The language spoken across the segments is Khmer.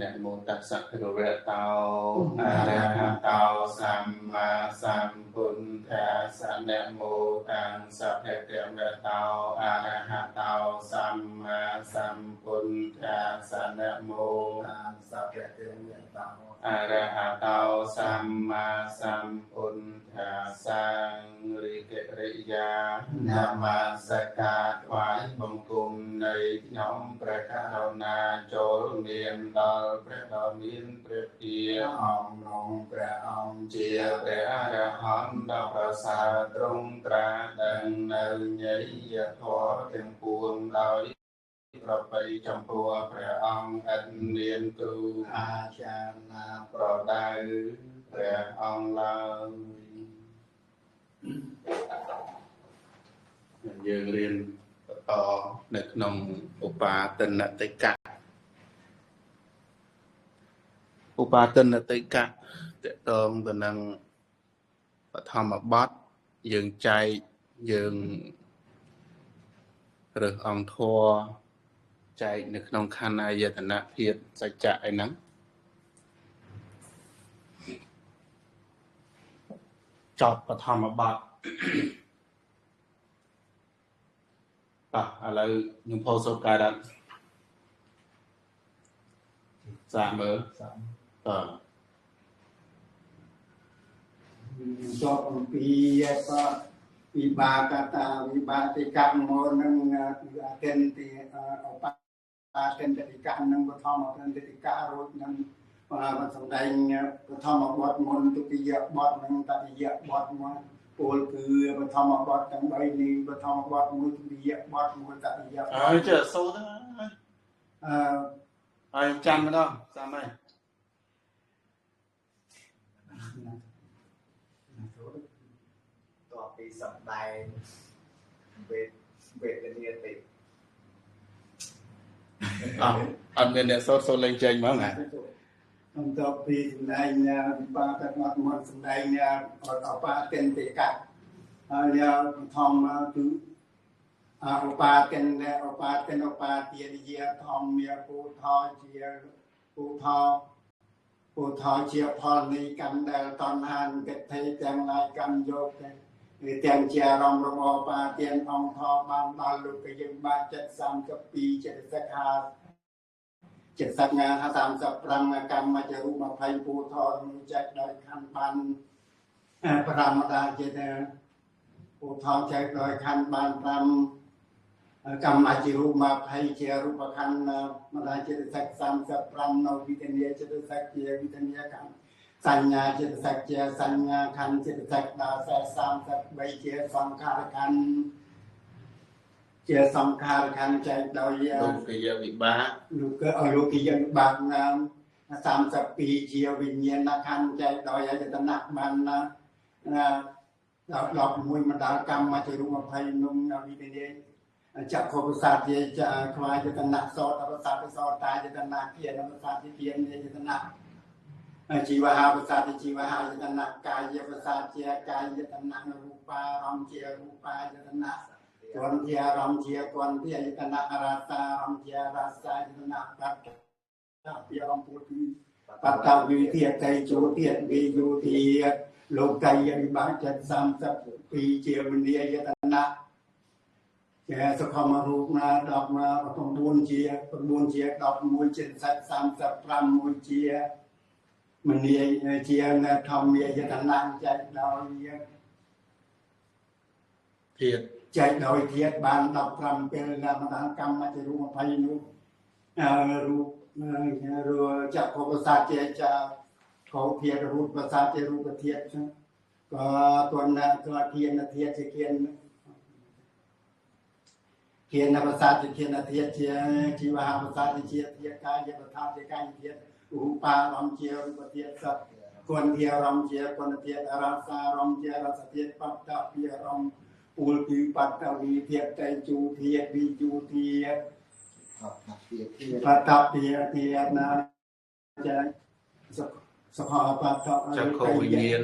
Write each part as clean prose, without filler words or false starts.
นะโมตัสสะภะคะวะโตอะระหะโตสัมมาสัมพุทธัสสะนะโมตัสสะภะคะวะโตอะระหะโตสัมมาสัมพุทธัสสะนะโมตัสสะภะคะวะโตอะระหะโตสัมมาสัมพุทธัสสะริกริยานะมัสการថ្វាយបង្គំនៃខ្ញុំព្រះករុណាចូលមានដល់ព្រះដ៏មានព្រះទាអង្គក្នុងព្រះអង្គជាព្រះអរហន្តដ៏ប្រសើរទ្រង់ត្រាស់ដឹងនៅញយធម៌ទាំងពួងដោយប្របីចំពោះព្រះអង្គឥតមានគ្រូអាចារ្យណាប្រដៅព្រះអង្គឡើយយើងរៀនបន្តនៅក្នុងឧបាទនតិកៈឧបាទនតិកៈតកតងទៅនឹងបឋមបទយើងចែកយើងរើសអង្គធម៌ចែកនៅក្នុងខណ្ឌអាយតនភាពសច្ចៈអីហ្នឹងចប់បឋមបទឥឡូវខ្ញុំផុសសូត្រកាយដល់សាកមើលចប់អំពីវិបាកតាវិបាតិកម្មមកនឹងអតិនទីអបអតិនតិកៈនឹងបឋមអតិនតិកៈរួចនឹងបានសម្ដែងបឋមបទមុនទុតិយបទនិងតតិយបទមកពលគឺបឋមបទទាំង3នេះបឋមបទមួយទុតិយបទមួយតតិយបទហើយចេះសូត្រហើយចាំម្ដងចាំហើយតបពីសម្ដែងវេទនាតិអត់មានអ្នកសូត្រលេងចេញហ្មងហ៎បន្ទាប់ពីសម្ដែងវិបាកមកមកសម្ដែងអបអតិនតិកៈហើយធម្មគឺឧបាទានឧបាទានឧបាទានជាធម្មមានពុទ្ធជាពុទ្ធជាផលនៃកម្មដែលតណ្ហានិកថេទាំងឡាយកម្មយកទាំងជាអារម្មណ៍របស់ឧបាទានអង្គធម៌បានដល់លោកយើងបានចិត្ត32ចិត្តសិក្ខាចិត្តសញ្ញា35កម្មជារូប20ពុទ្ធនឹងចែកដោយខណ្ឌបាន5ម្ដាជាពុទ្ធចែកដោយខណ្ឌបាន5កម្មជារូប20ជារូបខណ្ឌម្ដាជាចិត្ត35នៅវិធានាចិត្តសិក្ជាវិធានាកម្មសញ្ញាចិត្តសិក្ជាសញ្ញាខណ្ឌចិត្តសិក្ដល់33ជាសង្ខារខណ្ឌជាសង្ខារខណ្ឌចែកដោយលោកយវិបាកលោកយវិបាក32ជាវិញ្ញាណខណ្ឌចែកដោយអាយតនៈបាន11ម្ដងកម្មជារូប20នោះវិធានាចក្ខុប្រសាទជាខ្វាយតនៈសោតប្រសាទសោតាយតនៈគានប្រសាទគានយតនៈជីវហាប្រសាទជីវហាយតនៈកាយប្រសាទជាកាយតនៈរូបារម្មណ៍ជារូបាយតនៈគន្ធារម្មណ៍ជាគន្ធាយតនៈរសារម្មណ៍ជារសាយតនៈបត្តពីរម្មណ៍ពុទ្ធបត្តវិធិតេជោទាតវិយោធាលោកកាយវិបាកចិត្ត32ជាវិញ្ញាយតនៈជាសុខមរូបណា9ជា11ជា11ចិត្ត35មួយជាមនីជាធម្មយតនៈចែកដោយធាតុចែកដោយធាតុបាន15ពេលម្ដងកម្មជារូប20នោះរូបចក្ខុប្រសាទជាខោធាតុរូបប្រសាទជារូបធាតុក៏ទនៈក៏ធានធាតុជាធានប្រសាទជាធានធាតុជាជីវហាប្រសាទជាធាតុកាយប្រសាទជាកាយធាតុរូបារម្មណ៍ជារូបធាតុសត្វគន្ធារម្មណ៍ជាគន្ធាតុរសារម្មណ៍ជារសធាតុបត្តពីរម្មណ៍ពលគឺបត្តវិធាតុតេជូធាតុវិជូធាតុបត្តពីធាតុណាចែកសុខបត្តចក្ខុវិញ្ញាណ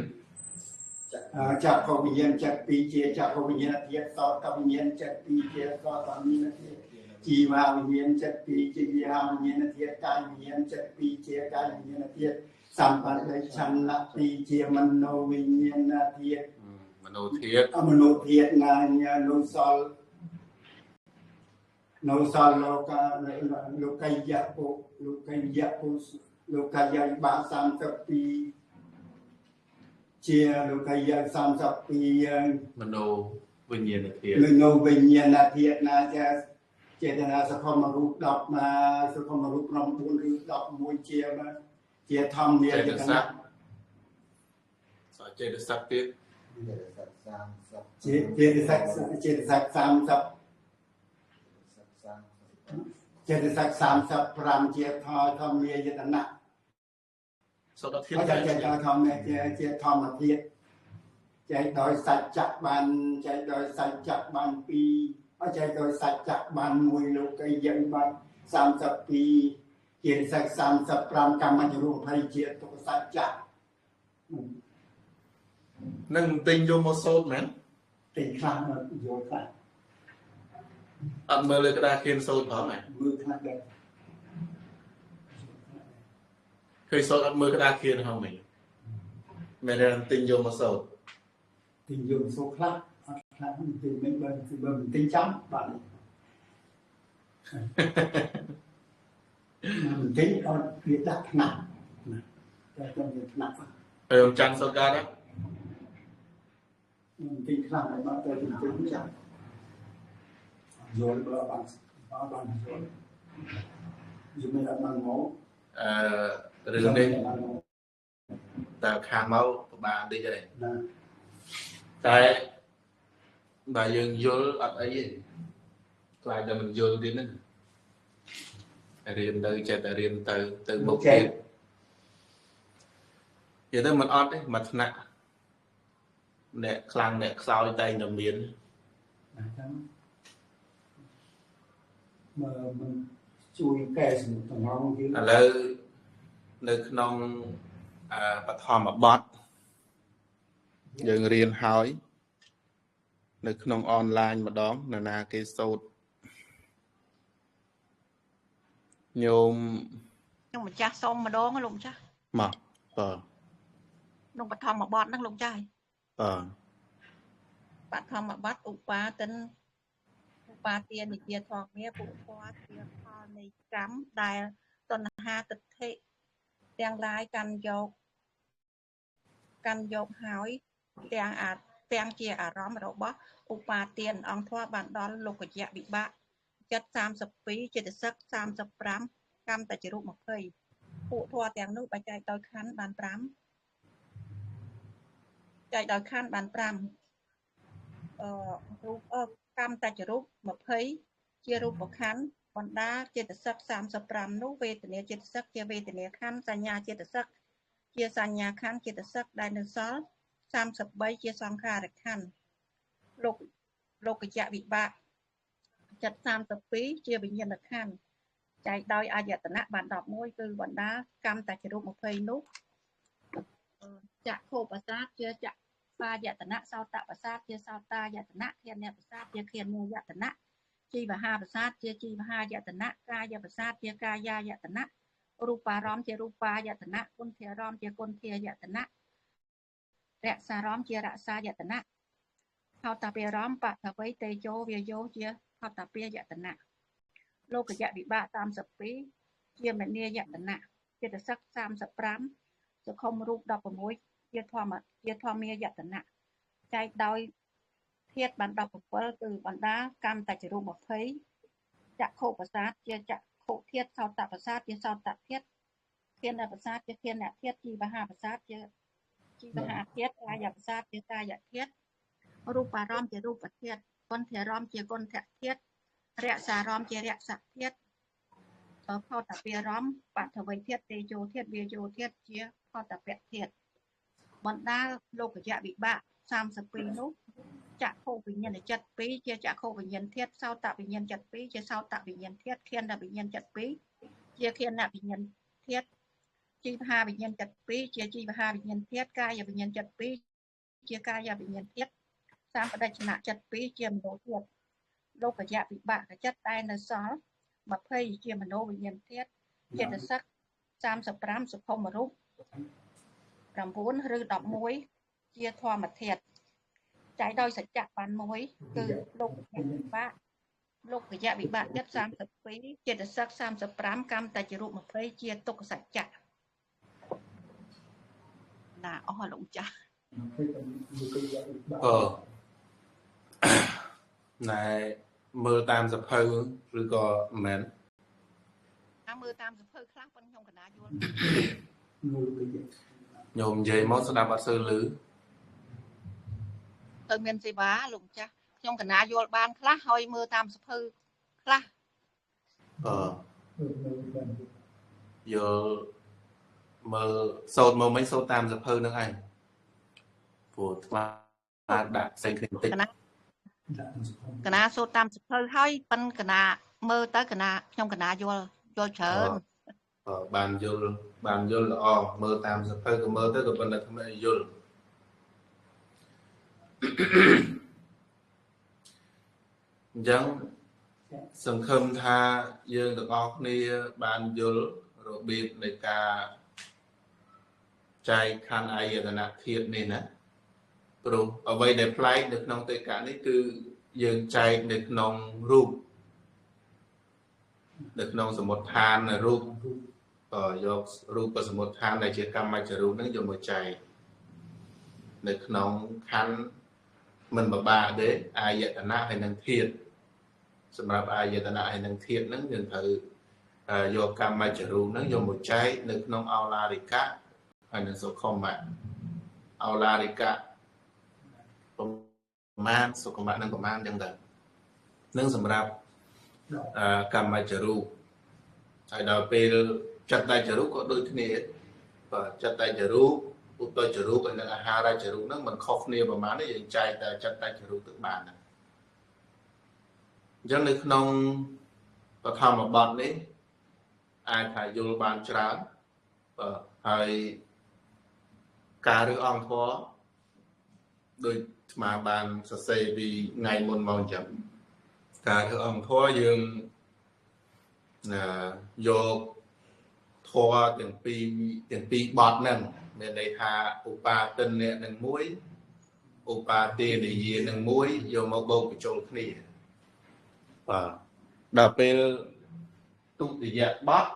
ចក្ខុវិញ្ញាណចិត្ត2ជាចក្ខុវិញ្ញាណធាតុសតវិញ្ញាណចិត្ត2ជាសតវិញ្ញាណធាតុ ជីវវិញ្ញាណចិត្តពីជាវិហាវិញ្ញាណធាតុកាយវិញ្ញាណចិត្តពីជាកាយវិញ្ញាណធាតុសម្បត្តិឆន្ទៈពីជាមโนវិញ្ញាណធាតុមโนធាតុមโนធាតុណានុសលលោកយៈពុលោកយៈបា32ជាលោកយៈ32មโนវិញ្ញាណធាតុមโนវិញ្ញាណធាតុណាចេតនាសខមរូប10ណាសខមរូប9ឬ11ជាធម្មមានចេតនាចេតសិកទៀតចេតសិក30ចេតសិក35ជាធម្មមានយតនៈសូត្រធាតុចេតធម្មជាធម្មធាតុចែកដោយសច្ចៈបានចែកដោយសច្ចៈបាន2ចែកដោយសច្ចៈបាន1លោកយៈបាន32ជាសច្ចៈ35កម្មញ្ញរូប20ជាទុក្ខសច្ចៈនឹងទិញយកមកសូត្រមែនទិញខ្លះយកខ្លះអត់មើលលើក្តារខៀនសូត្រផងហ៎មើលខ្លះដែរឃើញសូត្រអត់មើលក្តារខៀនហ្នឹងមែនមែនតែទិញយកមកសូត្រទិញយកសូត្រខ្លះអត់ខ្លះទិញមិនបើទិញចាំបាទមិនទិញអត់វាដាក់ថ្នាក់តែต้องមានថ្នាក់ចាំសូត្រកើតមិនទិញខ្លះហើយបាទតែទិញចាំយល់បើបានយល់យល់មិនអត់បានមករឿងនេះតើខាងមកប្រហែលតិចទេតែបើយើងយល់អត់អីទេខ្លាចតែមិនយល់ទៀតហ្នឹងរៀនទៅចេះតែរៀនទៅមុខទៀតនិយាយទៅមិនអត់ទេមួយថ្នាក់អ្នកខ្លាំងអ្នកខ្សោយតែតែមានมันជួយកែសម្រងយើងឥឡូវនៅក្នុងបឋមបទយើងរៀនហើយនៅក្នុងអនឡាញម្ដងនរណាគេសូត្រញោមខ្ញុំម្ចាស់សុំម្ដងលោកម្ចាស់មកក្នុងបឋមបទហ្នឹងលោកម្ចាស់បឋមបទឧបាទាននិជាធម្មមាពុទ្ធជាផលនៃកម្មដែលតណ្ហាទិដ្ឋិទាំងឡាយកាន់យកហើយទាំងជាអារម្មណ៍របស់ឧបាទានអង្គធម៌បានដល់លោកយៈវិបាកចិត្ត32ចេតសិក35កម្មតច្ចរុ20ពួកធម៌ទាំងនោះបែចែកដោយខណ្ឌបាន5ចែកដោយខណ្ឌបាន5រូបកម្មតច្ចរុ20ជារូបខណ្ឌបណ្ដាចេតសិក35នោះវេទនាចេតសិកជាវេទនាខណ្ឌសញ្ញាចេតសិកជាសញ្ញាខណ្ឌចេតសិកដែលនៅសល់33ជាសង្ខារខណ្ឌលោកយៈវិបាកចិត្ត32ជាវិញ្ញាណខណ្ឌចែកដោយអាយតនៈបាន11គឺបណ្ដាកម្មតច្ចរុ20នោះចក្ខុប្រសាទជាចក្ខបាយតនៈសោតប្រសាទជាសោតាយតនៈឃានប្រសាទជាឃានយតនៈជីវហាប្រសាទជាជីវហាយតនៈកាយប្រសាទជាកាយាយតនៈរូបារម្មណ៍ជារូបាយតនៈគុណធារម្មណ៍ជាគុណធាយតនៈរសារម្មណ៍ជារសាយតនៈហោតពារម្មណ៍បតវ័យតេជោវាយោជាហោតពាយតនៈលោកយៈវិបាក32ជាមនីយតនៈចេតសិក35សុខុមរូប16ជាធម្មាយតនៈចែកដោយធាតុបាន17គឺបណ្ដាកម្មតច្ចរុ20ចក្ខុប្រសាទជាចក្ខុធាតុសោតប្រសាទជាសោតធាតុឃានប្រសាទជាឃានធាតុជីវហាប្រសាទជាជីវហាធាតុកាយប្រសាទជាកាយធាតុរូបារម្មណ៍ជារូបធាតុគុណធារម្មណ៍ជាគុណធាតុរសារម្មណ៍ជារសធាតុខោតពារម្មណ៍បតវ័យធាតុតេជោធាតុវាយោធាតុជាខោតពៈធាតុបណ្ដាលោកយៈវិបាក32នោះចក្ខុវិញ្ញាណចិត្ត2ជាចក្ខុវិញ្ញាណធាតុសោតវិញ្ញាណចិត្ត2ជាសោតវិញ្ញាណធាតុឃានវិញ្ញាណចិត្ត2ជាឃានវិញ្ញាណធាតុជីវហាវិញ្ញាណចិត្ត2ជាជីវហាវិញ្ញាណធាតុកាយវិញ្ញាណចិត្ត2ជាកាយវិញ្ញាណធាតុសម្បដិជ្ជនៈចិត្ត2ជាមនោធាតុ លោកកយៈវិបាកចិត្តតែនៅសល់20ជាមโนវិញ្ញាណធាតុចិត្តសឹក35សុខុមរូប9ឬ11ជាធម្មធាតុចែកដោយសច្ចៈបានមួយគឺលោកកយៈវិបាកចិត្ត32ចិត្តសឹក35កម្មតច្ចរូប20ជាទុក្ខសច្ចៈណាអស់លោកចាស់ណែមើលតាមសភៅឬក៏មិនមែនមើលតាមសភៅខ្លះប៉ុន្តែខ្ញុំកណាយល់ញោមនិយាយមកស្ដាប់អត់សូវឮទៅមានសេវាលោកចាស់ខ្ញុំកណាយល់បានខ្លះហើយមើលតាមសភៅខ្លះយល់មើលសូត្រមកមិនសូត្រតាមសភៅនឹងឯងព្រោះថ្មដាក់ផ្សេងគ្នាបន្តិចកណាសូត្រតាមសភៅហើយប៉ិនកណាមើលទៅកណាខ្ញុំកណាយល់ច្រើនបានយល់ល្អមើលតាមសភៅក៏មើលទៅក៏ប៉ុន្តែខ្ញុំយល់អញ្ចឹងសង្ឃឹមថាយើងទាំងអស់គ្នាបានយល់របៀបនៃការចែកខណ្ឌអាយតនធាតុនេះណាព្រោះអ្វីដែលប្លែកនៅក្នុងតេកៈនេះគឺយើងចែកនៅក្នុងរូបនៅក្នុងសមុទ្ឋានរូបយករូបសមុទ្ឋានដែលជាកម្មច្ចរូបហ្នឹងយកមកចែកនៅក្នុងខណ្ឌមិនបបាក់ទេអាយតនៈហើយនឹងធាតុសម្រាប់អាយតនៈហើយនឹងធាតុហ្នឹងយើងត្រូវយកកម្មច្ចរូបហ្នឹងយកមកចែកនៅក្នុងអោឡារិកៈហើយនឹងសុខមៈអោឡារិកៈប្រមាណសុខមៈនឹងប្រមាណអញ្ចឹងទៅនឹងសម្រាប់កម្មច្ចរូបហើយដល់ពេលចិត្តតច្ចរូបក៏ដូចគ្នាបាទចិត្តតច្ចរូបឧត្តចរូបហើយនិងអាហារចរូបហ្នឹងមិនខុសគ្នាប្រមាណទេយើងចែកតែចិត្តតច្ចរូបទៅបានអញ្ចឹងនៅក្នុងបឋមបទនេះអាចថាយល់បានច្រើនបាទហើយការរើសអង្ធរដោយស្មាបានសរសេរពីថ្ងៃមុនមកអញ្ចឹងការរើសអង្ធរយើងយកធម៌ទាំងពីរបទហ្នឹងមានន័យថាឧបាទិនអ្នកនឹងមួយឧបាទេនិយានឹងមួយយកមកបូកបញ្ចូលគ្នាបាទដល់ពេលទុតិយបទ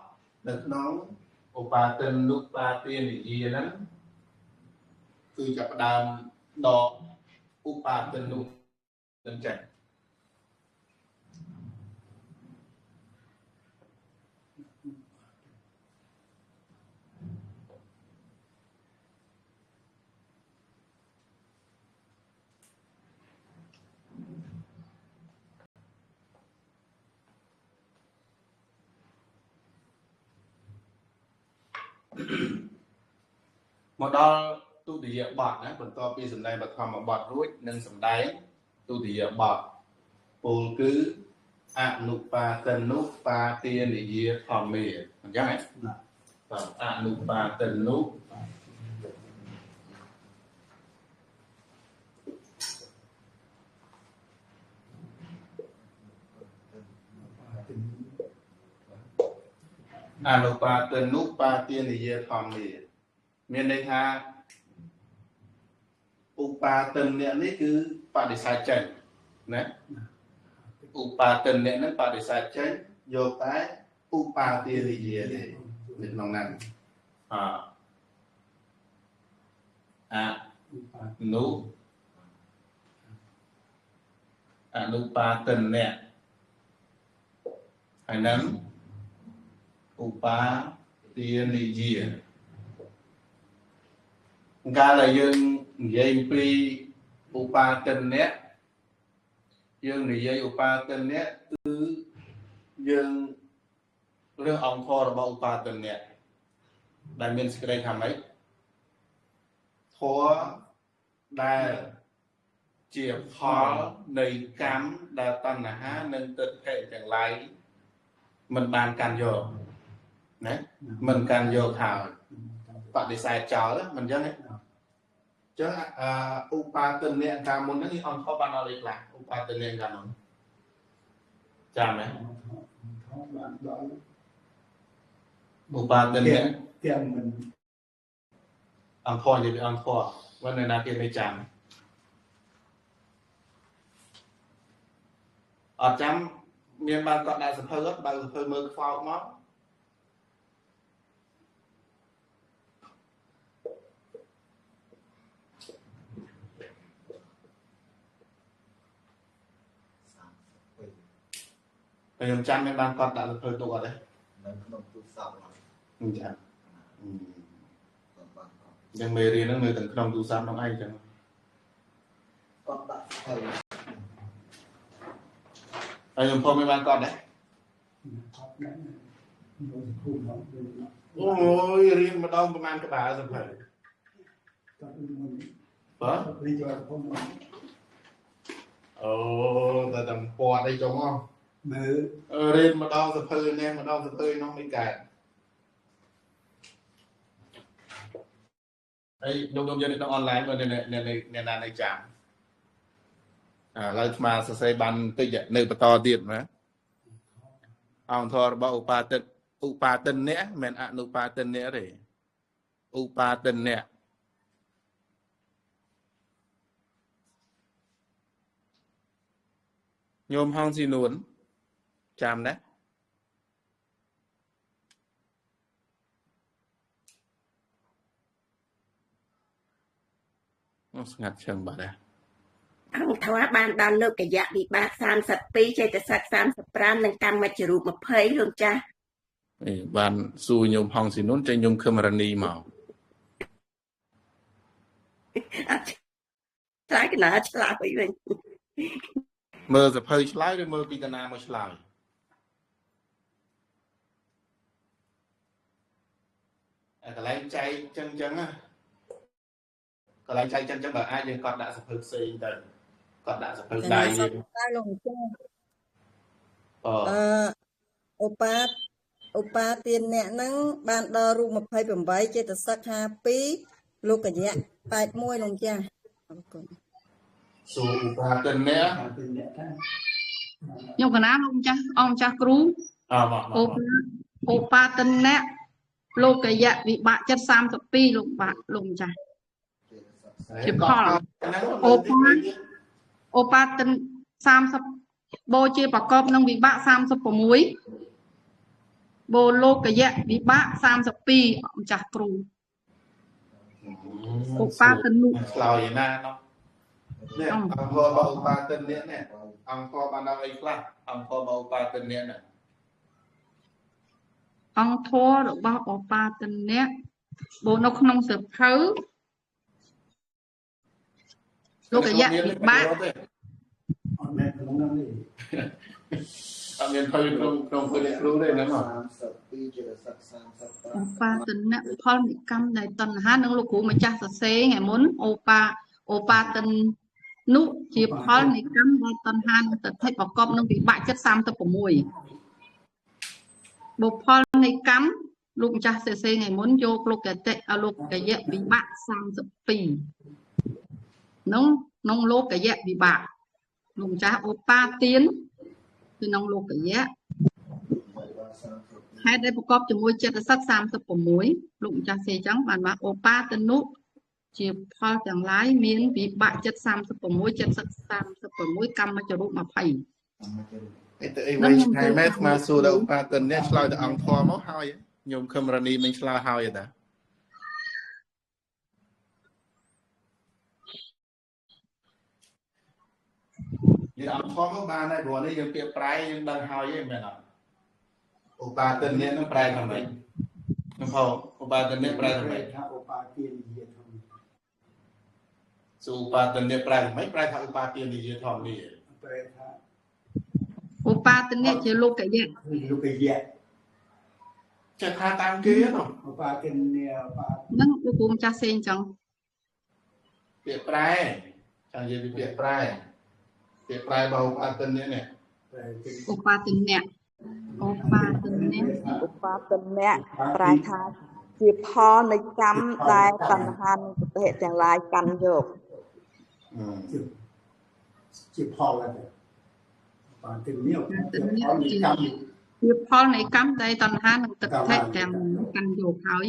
នៅក្នុងឧបាទិននុបាទេនិយាហ្នឹងគឺចាប់ផ្ដើមដកឧបាទិននុនឹងចេះមកដល់ទុតិយបទណាបន្ទាប់ពីសម្ដែងបឋមបទរួចនឹងសម្ដែងទុតិយបទពោលគឺអនុបាទិនុបាទានិយាធម្មាអញ្ចឹងហ៎បាទអនុបាទិនុអនុបាទិនុបាទានិយាធម្មាមានន័យថាឧបាទិនអ្នកនេះគឺបដិសេធចេញណាឧបាទិនអ្នកហ្នឹងបដិសេធចេញយកតែឧបាទានិយាទេនៅក្នុងហ្នឹងអនុបាទិនអ្នកហើយនឹងឧបាទានិយាកាលដែលយើងនិយាយអំពីឧបាទិនអ្នកយើងនិយាយឧបាទិនអ្នកគឺយើងរើសអង្គធម៌របស់ឧបាទិនអ្នកដែលមានសេចក្តីថាម៉េចធម៌ដែលជាផលនៃកម្មដែលតណ្ហានិងទិដ្ឋិទាំងឡាយមិនបានកាន់យកណាមិនកាន់យកថាបដិសេធចោលមិនអញ្ចឹងទេចឹងឧបាទិនអ្នកកាលមុនហ្នឹងអង្គធម៌បានដល់អីខ្លះឧបាទិនអ្នកកាលមុន จำไหม bạn đó อุปาตินเนี่ย tiền mình อังคอยจะเป็นอังคอยว่าในนาเกียไม่จำอาจำเมียนบานก็ได้สะเพอใบสะเพอมือฟาวมั้ง ខ្ញុំចាំមានបានគាត់ដាក់ទៅទុកអត់ទេនៅក្នុងទូរស័ព្ទហ្នឹងចាំយ៉ាងមេរៀនហ្នឹងនៅទាំងក្នុងទូរស័ព្ទហ្នឹងឯងចឹងគាត់ដាក់ទៅហើយខ្ញុំផងមានបានគាត់ដែរអូយរៀនម្ដងប្រហែលក្បាលសភៅបាទរៀនចូលផងអូតែតែពណ៌អីចុងហ៎ រៀនម្ដងសភៅនេះម្ដងសភៅនោះមិនកើតហើយខ្ញុំយកនៅអនឡាញមើលនៅណានៅចាំឥឡូវស្មាសរសេរបានតិចនៅបន្តទៀតណាអង្គធររបស់ឧបាតិននេះមិនអនុបាតិននេះទេឧបាតិននេះញោមហងស៊ីនួន ចាំណាស្ងាត់ជើងបាត់ដែរអង្គធម៌បានដល់លោកកយៈវិបាក32ចេតសិក35និងកម្មមជ្ឈរូប20លោកចាស់បានសួរញោមហងស៊ីនុនចេញញោមខឹមរនីមកឆ្លើយកណាឆ្លើយវិញមើលសភៅឆ្លើយឬមើលពីតាណាមកឆ្លើយកន្លែងចែកចឹងណាកន្លែងចែកចឹងបើអាចយើងគាត់ដាក់សភៅផ្សេងទៅគាត់ដាក់សភៅដៃយើងលោកចាឧបាទានអ្នកហ្នឹងបានដល់រូប28ចេតសិក52លោកកញ្ញៈ81លោកចាអរគុណសូមឧបាទានអ្នកខ្ញុំកណាលោកចាស់អង្គចាស់គ្រូឧបាទានអ្នកលោកកយៈវិបាកចិត្ត32លោកបាក់លោកចាស់ជាផលអូបាតិន30បូជាប្រកបនឹងវិបាក36បូលោកកយៈវិបាក32ម្ចាស់គ្រូអូបាតិននោះឆ្លើយណានោះនេះអង្គរបស់អូបាតិននេះអង្គបានដល់អីខ្លះអង្គរបស់អូបាតិននេះណា អង្គធម៌របស់ឧបាតិនអ្នកបូនៅក្នុងសភៅលោកកយៈវិបាកអត់មានក្នុងនោះទេអត់មានភ័យក្នុងពលគ្រូទេណាមក32ជាសិក35ឧបាតិនអ្នកផលនិកម្មដែលតណ្ហានឹងលោកគ្រូម្ចាស់សរសេរថ្ងៃមុនឧបាតិននោះជាផលនិកម្មដែលតណ្ហានឹងទិដ្ឋិប្រកបនឹងវិបាកចិត្ត36 បុគ្គលនៃកម្មលោកម្ចាស់សរសេរថ្ងៃមុនយកលោកកតិលោកកយៈវិបាក32ក្នុងលោកកយៈវិបាកលោកម្ចាស់ឧបាទានគឺក្នុងលោកកយៈហេតុដែលប្រកបជាមួយចិត្តសិក36លោកម្ចាស់សេចឹងបានមកឧបាទនុជាផលទាំងឡាយមានវិបាកចិត្ត36ចិត្តសិក36កម្មចរូប20 ទៅអីវិញឆ្ងាយមែនមកសួរដល់ឧបាតិននេះឆ្លើយទៅអង្គធម៌មកហើយញោមខឹមរនីមិនឆ្លើយហើយតាយើងអង្គធម៌មកបានហើយព្រោះនេះយើងពាក្យប្រែយើងដឹងហើយឯងមែនអត់ឧបាតិននេះនឹងប្រែថាម៉េចខ្ញុំផងឧបាតិននេះប្រែថាម៉េចថាឧបាទាននិយាយធម្មសុឧបាតិននេះប្រែថាម៉េចប្រែថាឧបាទាននិយាយធម្មនេះប្រែថា ឧបាតិននេះជាលោកកយៈចេះថាតាមគេនោះឧបាតិននេះនឹងលោកគ្រូម្ចាស់សេអញ្ចឹងពាក្យប្រែចាំនិយាយពីពាក្យប្រែរបស់ឧបាតិននេះឧបាតិននេះប្រែថាជាផលនៃកម្មដែលតណ្ហានិងពតិទាំងឡាយកាន់យកជាផលហ្នឹង còn tình yêu tình yêu có chỉ những camជាផលនៃកម្មដែលតណ្ហានិងទឹកធិទាំងកាន់យកហើយ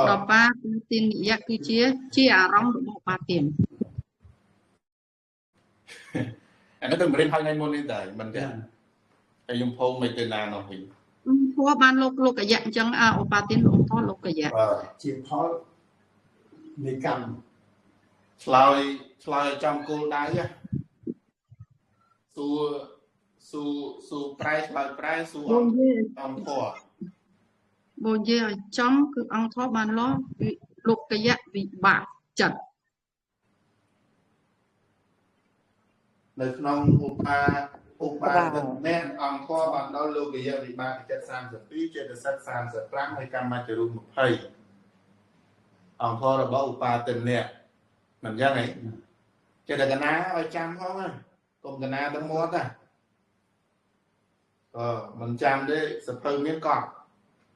ដល់បាទាននិយៈគឺជាអារម្មណ៍របស់បាទាន អានោះទៅរៀនហើយថ្ងៃមុននេះដែរមិនទេហើយខ្ញុំភូមិមិនទៅណានោះវិញ ព្រោះបានលោកកយៈអញ្ចឹងឧបាទានលោកធម៌លោកកយៈ ជាផលនៃកម្ម ឆ្លើយឲ្យចំគោលដៅសួរប្រែឆ្លើយប្រែសួរអង្គធម៌ បើនិយាយឲ្យចំគឺអង្គធម៌បានលោកកយៈវិបាកចិត្ត នៅក្នុងឧបានេះអង្គធម៌បានដល់លោកយៈវិបាកចិត្ត32ចេតសិក35ហើយកម្មចរុ20អង្គធម៌របស់ឧបាទិននេះមិនអញ្ចឹងហីចេតកណាឲ្យចាំផងណាកុំកណាទៅមាត់ណាមិនចាំទេសភៅមានកត់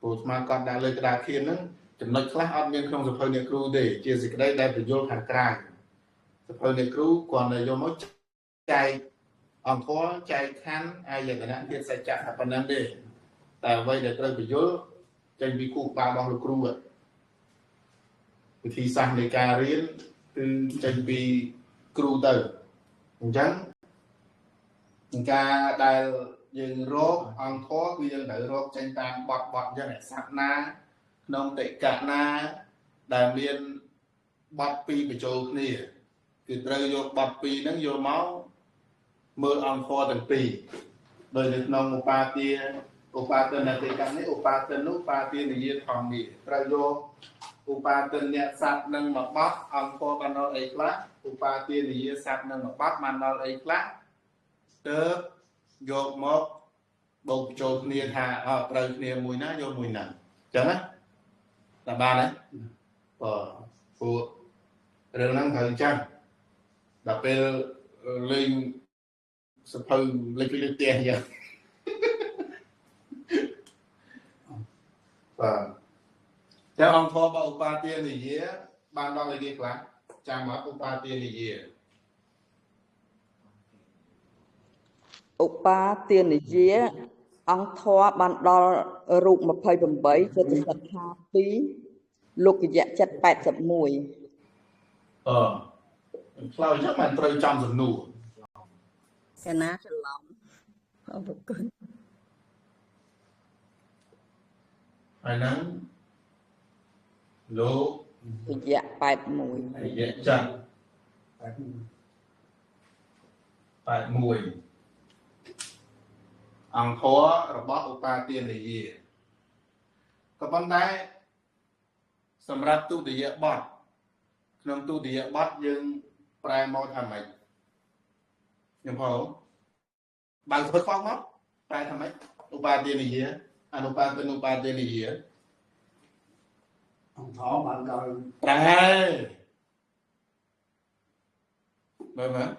ព្រោះស្មាកត់ដាក់លើក្តារខៀនហ្នឹងចំណុចខ្លះអត់មានក្នុងសភៅអ្នកគ្រូទេជាសេចក្តីដែលបញ្យល់ខាងក្រៅសភៅអ្នកគ្រូគ្រាន់តែយកមកចែកអង្គធម៌ចែកខណ្ឌអាយតនៈទៀតសច្ចៈតែប៉ុណ្្នឹងទេតែអ្វីដែលត្រូវបញ្យល់ចេញពីគូក្បាលរបស់លោកគ្រូវិធីសាស្ត្រនៃការរៀនគឺចេញពីគ្រូទៅអញ្ចឹងការដែលយើងរកអង្គធម៌គឺយើងត្រូវរកចេញតាមបទអញ្ចឹងសត្វណាក្នុងតិកៈណាដែលមានបទពីរបញ្ចូលគ្នាគឺត្រូវយកបទពីរហ្នឹងយកមកមើលអង្គធម៌ទាំងពីរដោយនៅក្នុងឧបាទានតិកៈនេះឧបាទាននោះឧបាទាននិយាយធម្មនេះត្រូវយកឧបាទានអ្នកសត្វនឹងមកបត់អង្គធម៌បានដល់អីខ្លះឧបាទាននិយាយសត្វនឹងមកបត់បានដល់អីខ្លះទើបយកមកបូកចូលគ្នាថាត្រូវគ្នាមួយណាយកមួយណាអញ្ចឹងណាតែបានទេព្រោះរឿងហ្នឹងត្រូវអញ្ចឹងដល់ពេលលេងសភៅលេខពីលើផ្ទះអញ្ចឹងតែអង្គធម៌របស់ឧបាទាននិយាយបានដល់អីគេខ្លះចាំមកឧបាទាននិយាយ ឧបាទាននិយាអង្គធម៌បានដល់រូប28ចិត្តសត្ថា2លោកយៈចិត្ត81 ឆ្លើយចឹងបានត្រូវចំសំណួរ សេនាច្រឡំអរគុណ ហើយហ្នឹងលោកយៈ81យៈចាក់81អង្គធម៌របស់ឧបាទាននិយាយក៏ប៉ុន្តែសម្រាប់ទុតិយបទក្នុងទុតិយបទយើងប្រែមកថាម៉េចខ្ញុំផងបើធ្វើខុសមកប្រែថាម៉េចឧបាទាននិយាយអនុបាទានឧបាទាននិយាយអង្គធម៌បានដល់ ប្រែមើល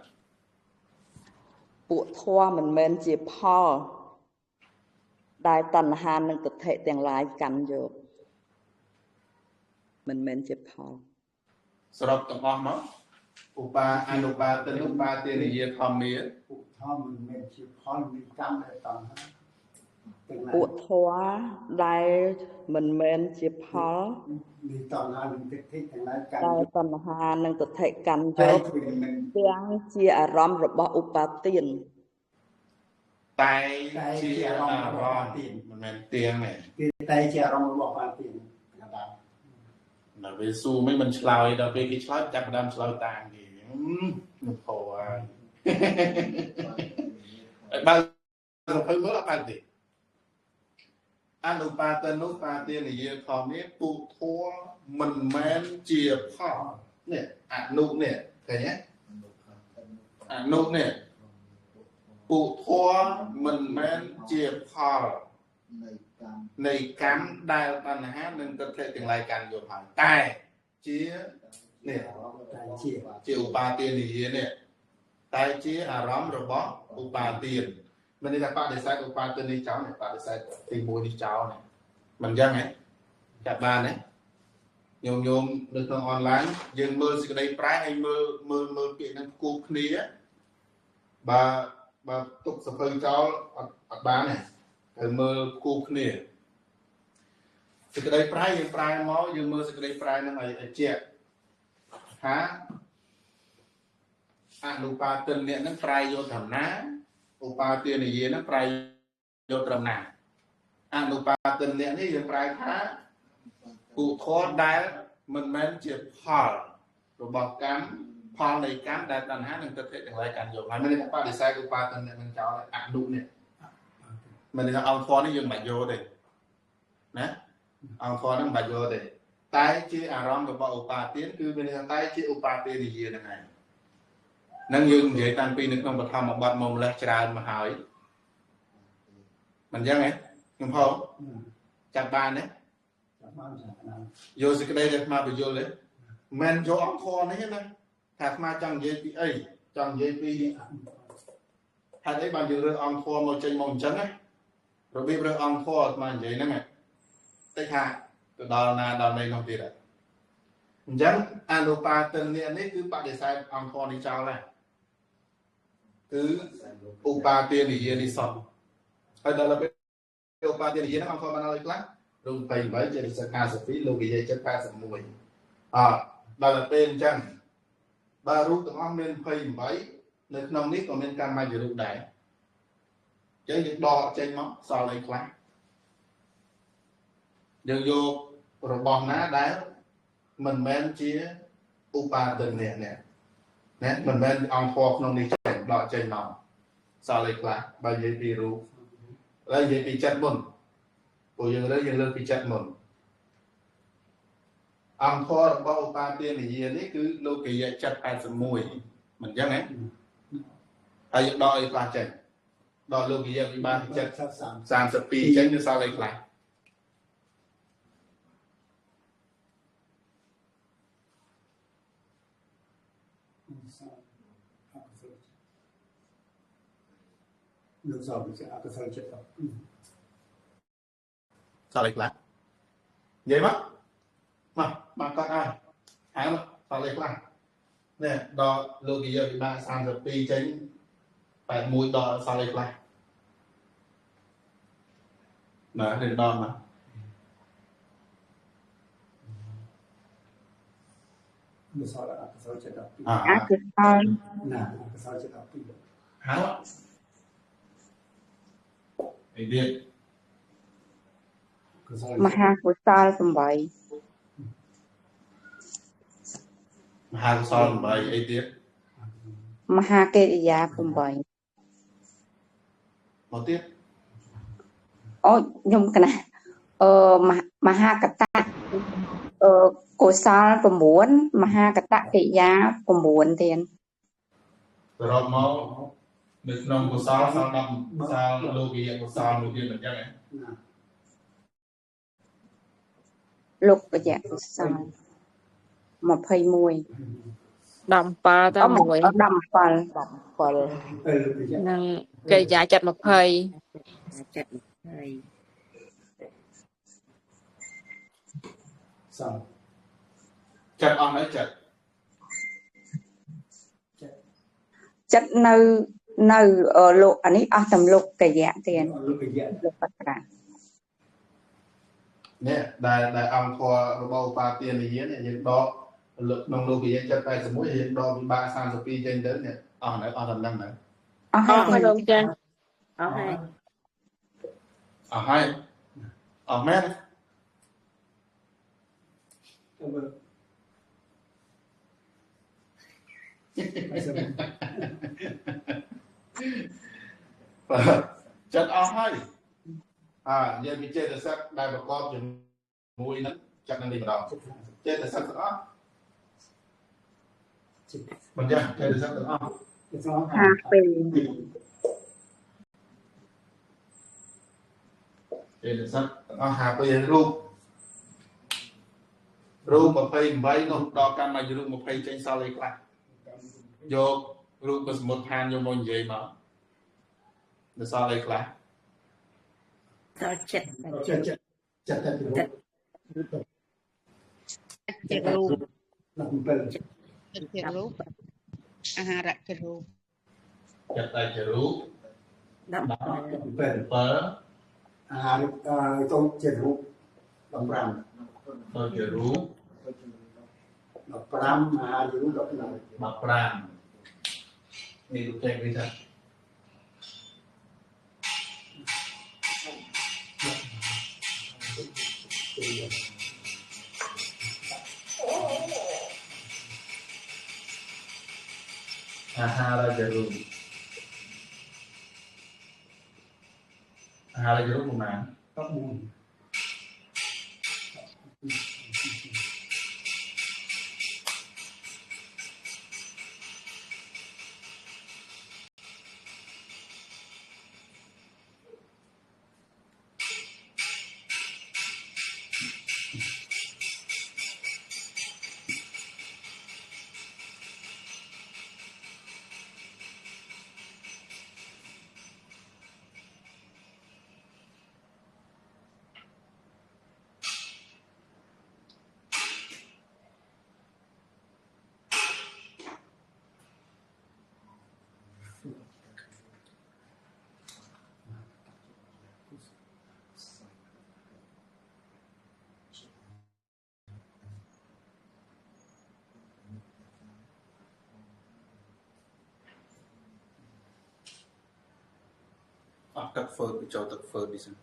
ពួកធម៌មិនមែនជាផលដែលតណ្ហានិងទិដ្ឋិទាំងឡាយកាន់យកមិនមែនជាផល សរុបទាំងអស់មកឧបាអនុបាទានឧបាទាននិយាយធម្មា ពួកធម៌មិនមែនជាផលនៃកម្មដែលតណ្ហា ពួកធម៌ដែលមិនមែនជាផល នៃតណ្ហានិងទិដ្ឋិទាំងឡាយកាន់ ដែលតណ្ហានិងទិដ្ឋិកាន់យកទាំងជាអារម្មណ៍របស់ឧបាទាន តែជាអារម្មណ៍មិនមែនទៀងទេ គឺតែជាអារម្មណ៍របស់បាទានបាទ ដល់ពេលស៊ូមិនឆ្លើយដល់ពេលគេឆ្លើយចាប់ផ្ដើមឆ្លើយតាមគេនោះពោហើយបើសភៅមើលអត់បានទេអនុបាទានុបាទាននិយាយធម្មនេះពុទ្ធធម៌មិនមែនជាផលនេះអនុនេះឃើញទេអនុនេះពុទ្ធធម៌មិនមែនជាផលនៃកម្មដែលបញ្ហានឹងទិដ្ឋិទាំងឡាយកាន់យកហើយតែជានេះជាឧបាទាននិយាយនេះតែជាអារម្មណ៍របស់ឧបាទានមិននេះថាបដិសេធឧបាទាននេះចោលនេះបដិសេធទី1នេះចោលនេះមិនអញ្ចឹងហ៎ចាប់បានទេញោមនៅក្នុងអនឡាញយើងមើលសេចក្តីប្រែហើយមើលពាក្យនឹងគូគ្នាបើ បើទុកសភៅចោលអត់បានទេត្រូវមើលគូគ្នាសេចក្តីប្រែយើងប្រែមកយើងមើលសេចក្តីប្រែនឹងឲ្យជាក់ថាអនុបាទិនអ្នកនឹងប្រែយកត្រឹមណាឧបាទានយានឹងប្រែយកត្រឹមណាអនុបាទិនអ្នកនេះយើងប្រែថាឧធរដែលមិនមែនជាផលរបស់កម្មផលនៃកម្មដែលតណ្ហានិងទិដ្ឋិទាំងឡាយកាន់យកហើយមានន័យថាបដិសេធឧបាទានអ្នកនឹងចោលអនុនេះមានន័យថាអង្គធរនេះយើងមិនយកទេណាអង្គធរនេះមិនយកទេតែជាអារម្មណ៍របស់ឧបាទានគឺមានន័យថាតែជាឧបាទានយានឹងឯងនឹងយើងនិយាយតាំងពីនៅក្នុងបឋមបទមកម្លេះច្រើនមកហើយមិនអញ្ចឹងទេខ្ញុំផងចាប់បានទេយកសេចក្តីដែលអាត្មាបញ្យល់ទេមិនយកអង្គធរនេះណាថាអាត្មាចង់និយាយពីអីចង់និយាយពីហេតុអីបានយើងរើសអង្គធរមកចេញមកអញ្ចឹងណារបៀបរើសអង្គធរអាត្មានិយាយហ្នឹងតែថាទៅដល់ណាដល់ណីនោះទៀតអញ្ចឹងអនុបាទិននេះគឺបដិសេធអង្គធរនេះចោលដែរគឺឧបាទានយានេះសោះហើយដល់ពេលឧបាទានយាហ្នឹងអង្គធរបានឲ្យខ្លះរូប28ចេតសិក52លោកវិយចិត្ត81ដល់ពេលអញ្ចឹងបើរូបទាំងអស់មាន28នៅក្នុងនេះក៏មានកម្មញ្ញរូបដែរអញ្ចឹងយើងដកចេញមកសល់អីខ្លះយើងយករបស់ណាដែលមិនមែនជាឧបាទាននេះណាមិនមែនអង្គធរក្នុងនេះចេញដកចេញមកសល់អីខ្លះបើនិយាយពីរូបហើយនិយាយពីចិត្តមុនព្រោះយើងលើកពីចិត្តមុនអង្គធររបស់ឧបាទានយានេះគឺលោកយៈចិត្ត81មិនអញ្ចឹងហ៎ហើយយើងដកអីខ្លះចេញដកលោកយៈវិបានចិត្ត32ចេញនៅសល់អីខ្លះលោកសោវិជាអកុសលចិត្តសល់អីខ្លះនិយាយមកគាត់ហើយហើយសល់អីខ្លះនេះដល់លោកយៈវិបាន32ចេញ81ដល់សល់អីខ្លះណានេះដល់មកលោកសោអកុសលចិត្តអកុសលណាអកុសលចិត្តហើយអីទៀតមហាកុសល8មហាកុសល8អីទៀតមហាកិរិយា8មកទៀតអូខ្ញុំកណាមហាកតៈកុសល9មហាកតកិរិយា9ទៀតសរុបមកនៅក្នុងកុសលសល់10សាលលោកយៈកុសលមួយទៀតអញ្ចឹងហ៎លោកយៈកុសល21 17តែមួយ17នឹងកិរិយាចិត្ត20ចិត្តអស់នៅចិត្តនៅលោកអានេះអស់តាមលោកកយៈទៀតលោកបត្រានេះដែលអង្គធររបស់ឧបាទានយានេះយើងដកក្នុងលោកយៈចិត្ត81យើងដកវិបាក32ចេញទៅនេះអស់ដំណឹងហ្នឹងអស់ហើយលោកចាអស់ហើយអស់មែនចិត្តអស់ហើយនិយាយពីចេតសិកដែលប្រកបជាមួយនឹងចិត្តនឹងនេះម្ដងចេតសិកទាំងអស់មិនយ៉ាងចេតសិកទាំងអស់52ចេតសិកទាំងអស់52រូប28នោះដល់កម្មយរូប20ចេញសល់អីខ្លះយករូបសមុទ្ឋានយកមកនិយាយមកនៅសល់អីខ្លះចិត្តរូបអាហារចិត្តរូប ចិត្តតែជារូប 10 เป็น 7 ต้องเจ็ดรูปดอกร ទៅជារូប ำดอกรำมหารูปดอกหนึ่ง 15នេះរូបចេញវិញថាអាហារជារូបអាហារជារូបប្រមាណ ก็บุญ អត់ទឹកហ្វឺតចូលទឹកហ្វឺតនេះសិន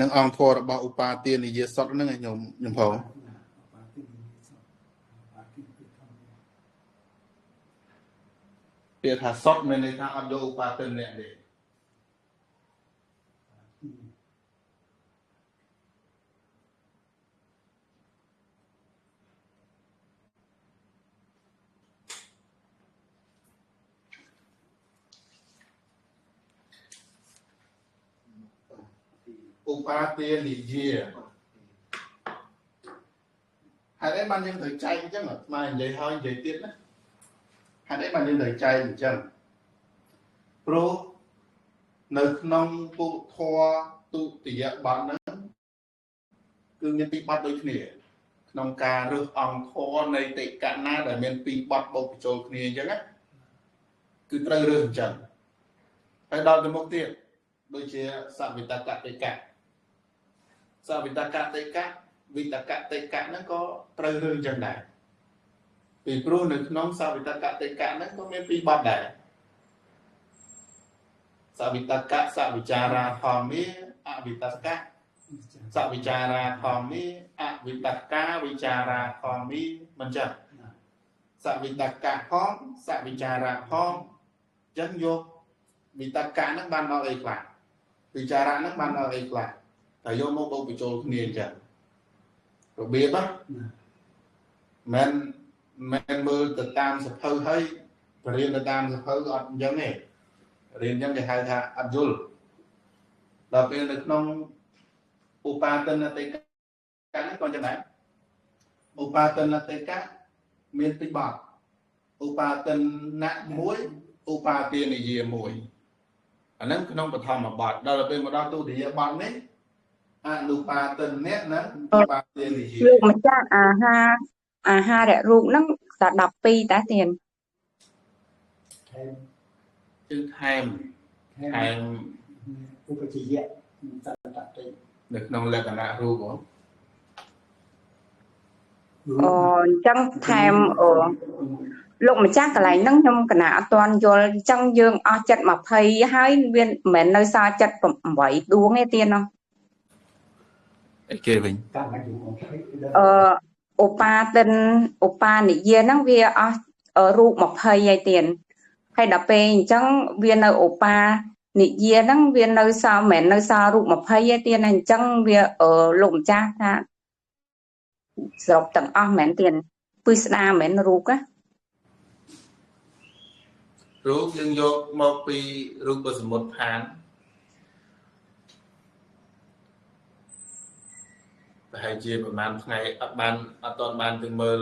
នឹងអង្គធម៌របស់ឧបាទាននិយាយសតហ្នឹងឯងខ្ញុំផងពាក្យថាសតមានន័យថាអត់យកឧបាទានអ្នកទេឧបាទាននិយាយហើយឯងបានយើងត្រូវចែកអញ្ចឹងស្មើនិយាយហើយនិយាយទៀតណាហើយឯងបានយើងត្រូវចែកអញ្ចឹងព្រោះនៅក្នុងពុទ្ធធម៌ទុតិយបទហ្នឹងគឺមានពីរបទដូចគ្នាក្នុងការរើសអង្គធម៌នៃតិកណាដែលមានពីរបទបូកបញ្ចូលគ្នាអញ្ចឹងណាគឺត្រូវរើសអញ្ចឹងហើយដល់ទៅមុខទៀតដូចជាសវិតកតិកៈសវិតកតិកៈវិតកតិកៈហ្នឹងក៏ត្រូវរើសអញ្ចឹងដែរពីព្រោះនៅក្នុងសវិតកតិកៈហ្នឹងក៏មានពីរបទដែរសវិតកៈសវិចារាធម្មាអវិតកៈសវិចារាធម្មាអវិតកាវិចារាធម្មាមិនចឹងសវិតកៈផងសវិចារាផងអញ្ចឹងយកវិតកៈហ្នឹងបានមកអីខ្លះវិចារៈហ្នឹងបានមកអីខ្លះតែយកមកបូកបញ្ចូលគ្នាអញ្ចឹងរបៀបហ្នឹងមិនមើលទៅតាមសភៅហើយរៀនទៅតាមសភៅអត់អញ្ចឹងទេរៀនអញ្ចឹងគេហៅថាអត់យល់ដល់ពេលនៅក្នុងឧបាទនតិកៈហ្នឹងក៏ចឹងដែរឧបាទនតិកៈមានពីរបទឧបាទនៈមួយឧបាទានិយាមួយអាហ្នឹងក្នុងបឋមបទដល់ពេលមកដល់ទុតិយបទនេះអនុបាទនៈហ្នឹងឧបាទានិយាលោកម្ចាស់អាហាររូបហ្នឹងតែ12តាទៀតគឺថែមឧបជាយៈតតតិនៅក្នុងលក្ខណៈរូបហ៎អញ្ចឹងថែមលោកម្ចាស់កន្លែងហ្នឹងខ្ញុំកណាអត់ទាន់យល់អញ្ចឹងយើងអស់ចិត្ត20ហើយវាមិនមែននៅសល់ចិត្ត8ដួងទេទៀតណោះអីគេវិញឧបានិយាហ្នឹងវាអស់រូប20ហើយទៀតហើយដល់ពេលអញ្ចឹងវានៅឧបានិយាហ្នឹងវានៅសល់មិនមែននៅសល់រូប20ទេទៀតអញ្ចឹងវាលោកម្ចាស់ថាសរុបទាំងអស់មិនមែនទៀតពឹស្ដាមិនមែនរូបណារូបយើងយកមកពីរូបសមុទ្រឋានប្រហែលជាប្រហែលថ្ងៃអត់ទាន់បានទៅមើល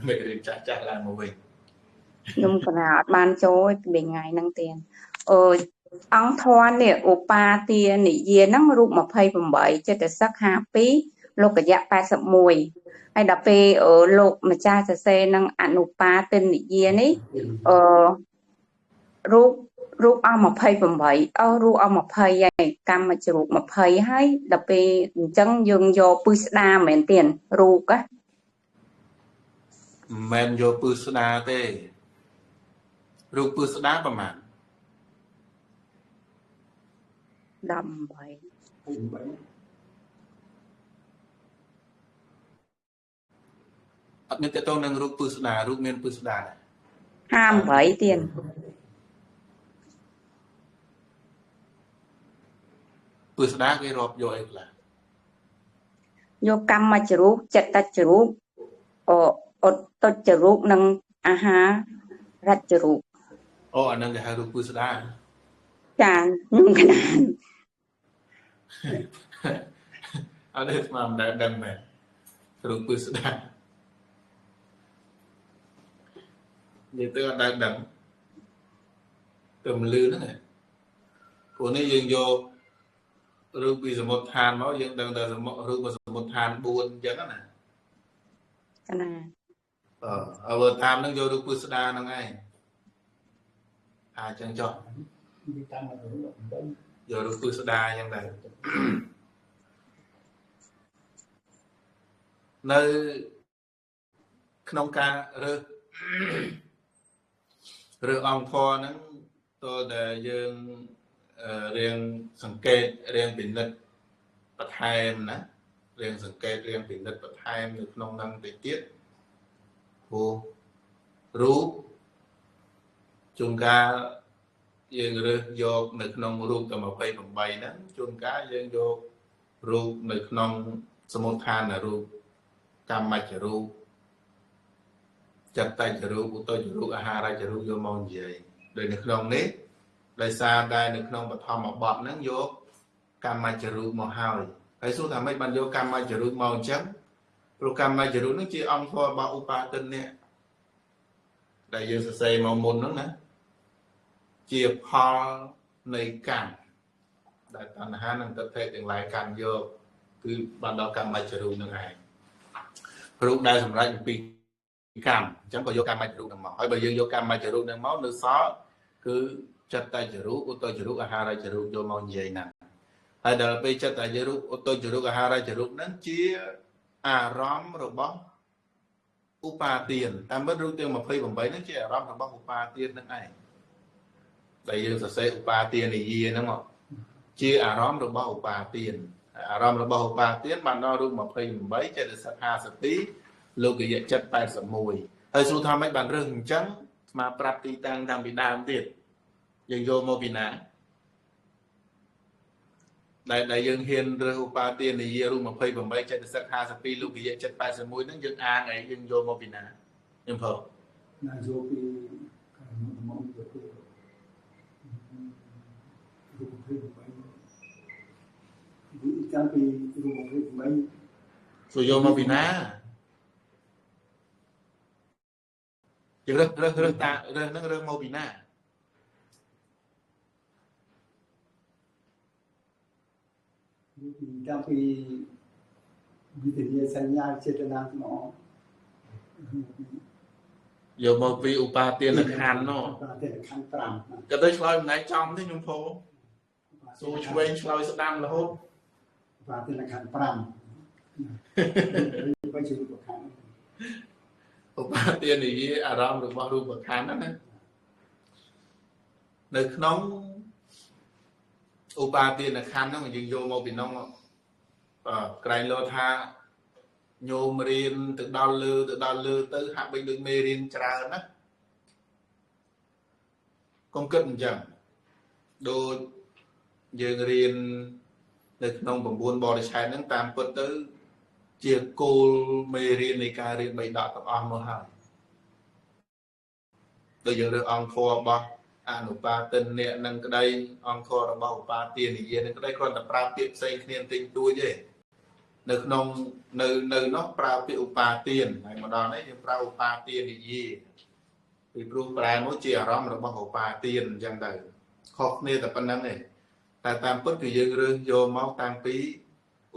មេរៀនចាស់ឡើងមកវិញខ្ញុំកណាអត់បានចូលពីថ្ងៃហ្នឹងទៀតអង្គធម៌នេះឧបាទានិយាហ្នឹងរូប28ចិត្តសឹក52 លោកកយៈ81ហើយដល់ពេលលោកម្ចាស់សរសេរនឹងអនុបាទិននិយានេះរូបអស់28រូបអស់20ហើយកម្មជ្រូក20ហើយដល់ពេលអញ្ចឹងយើងយកពឹស្ដាមែនទេរូបមិនយកពឹស្ដាទេរូបពឹស្ដាប្រមាណ8 អត់មានតទៅនឹងរូបពឹស្ដារូបមានពឹស្ដាដែរ58ទៀតពឹស្ដាគេរាប់យកអីខ្លះយកកម្មជ្រូកចិត្តជ្រូកអត់តជ្រូកនិងអាហាររជ្រូកអានឹងគេហៅរូបពឹស្ដាចាខ្ញុំកណានអត់ទេស្មានតែដឹងមែនរូបពឹស្ដានិយាយទៅអត់ដឹងទៅមលឺហ្នឹងព្រោះនេះយើងយករូបពីសមុទ្រឋានមកយើងដឹងតែរូបសមុទ្រឋាន4អញ្ចឹងណាកណាអវតាននឹងយករូបពឹស្ដាហ្នឹងឯងអញ្ចឹងចុះយករូបពឹស្ដាអញ្ចឹងដែរនៅក្នុងការរើសអង្គធរហ្នឹងតើតែយើងរៀងសង្កេតរៀងពិនិត្យបន្ថែមណារៀងសង្កេតរៀងពិនិត្យបន្ថែមនៅក្នុងហ្នឹងទៅទៀតព្រោះរូបជួនកាលយើងរើសយកនៅក្នុងរូបតែ28ហ្នឹងជួនកាលយើងយករូបនៅក្នុងសមុទ្រឋានរូបកម្មជ្ជរូបចិត្តជ្ជរូបឧត្តជ្ជរូបអាហារជ្ជរូបយកមកនិយាយដោយនៅក្នុងនេះដោយសារតែនៅក្នុងបឋមបទហ្នឹងយកកម្មជ្ជរូបមកហើយសួរថាម៉េចបានយកកម្មជ្ជរូបមកអញ្ចឹងព្រោះកម្មជ្ជរូបហ្នឹងជាអង្គធម៌របស់ឧបាទិននេះដែលយើងសរសេរមកមុនហ្នឹងណាជាផលនៃកម្មដែលតណ្ហានិងទិដ្ឋិទាំងឡាយកាន់យកគឺបានដល់កម្មជ្ជរូបហ្នឹងឯងរូបដែលសម្រាប់ពីកម្មអញ្ចឹងក៏យកកម្មជ្ជរូបហ្នឹងមកហើយបើយើងយកកម្មជ្ជរូបហ្នឹងមកនៅសល់គឺចិត្តជ្ជរូបឧត្តជ្ជរូបអាហារជ្ជរូបយកមកនិយាយហ្នឹងហើយដល់ពេលចិត្តជ្ជរូបឧត្តជ្ជរូបអាហារជ្ជរូបហ្នឹងជាអារម្មណ៍របស់ឧបាទានតាមពិតរូបទាំង28ហ្នឹងជាអារម្មណ៍របស់ឧបាទានហ្នឹងឯងដែលយើងសរសេរឧបាទាននិយាយហ្នឹងជាអារម្មណ៍របស់ឧបាទានអារម្មណ៍របស់ឧបាទានបានដល់រូប28ចេតសិក52លោកយៈចិត្ត81ហើយសួរថាម៉េចបានរើសអញ្ចឹងស្មាប្រាប់ទីតាំងតាំងពីដើមទៀតយើងយកមកពីណាដែលយើងហ៊ានរើសឧបាទាននិយាយរូប28ចេតសិក52លោកយៈចិត្ត81ហ្នឹងយើងអានអីយើងយកមកពីណាខ្ញុំផងណាយកពីមកយកពីរូប28ចាំពីរូប28សួរយកមកពីណាយើងរើសហ្នឹងរើសមកពីណាចាំពីវិទ្យាសញ្ញាចេតនាស្មោយកមកពីឧបាទានខណ្ឌនោះឧបាទានខណ្ឌ5ក៏ទៅឆ្លើយម្នាក់ចំទេខ្ញុំពោសួរឆ្វេងឆ្លើយស្ដាំរហូតឧបាទានខណ្ឌ5បើជារូបខណ្ឌឧបាទាននិយាយអារម្មណ៍របស់រូបខណ្ឌណានៅក្នុងឧបាទានខណ្ឌហ្នឹងយើងយកមកពីនោះក្រែងលោថាញោមរៀនទៅដល់លើទៅហាក់បីដូចមេរៀនច្រើនណាកុំគិតអញ្ចឹងដូចយើងរៀននៅក្នុង9បរិឆេទហ្នឹងតាមពិតទៅជាគោលមេរៀននៃការរៀន3ដកទាំងអស់មកហើយដូចយើងរើសអង្គធម៌របស់អនុបាទិនអ្នកនឹងក្តីអង្គធម៌របស់ឧបាទាននិយាយនឹងក្តីគ្រាន់តែប្រើពាក្យផ្សេងគ្នាតិចតួចទេនៅក្នុងនៅនោះប្រើពាក្យឧបាទានហើយមកដល់នេះយើងប្រើឧបាទាននិយាយពីព្រោះប្រែមកជាអារម្មណ៍របស់ឧបាទានអញ្ចឹងទៅខុសគ្នាតែប៉ុណ្្នឹងទេតែតាមពិតគឺយើងរើសយកមកតាំងពី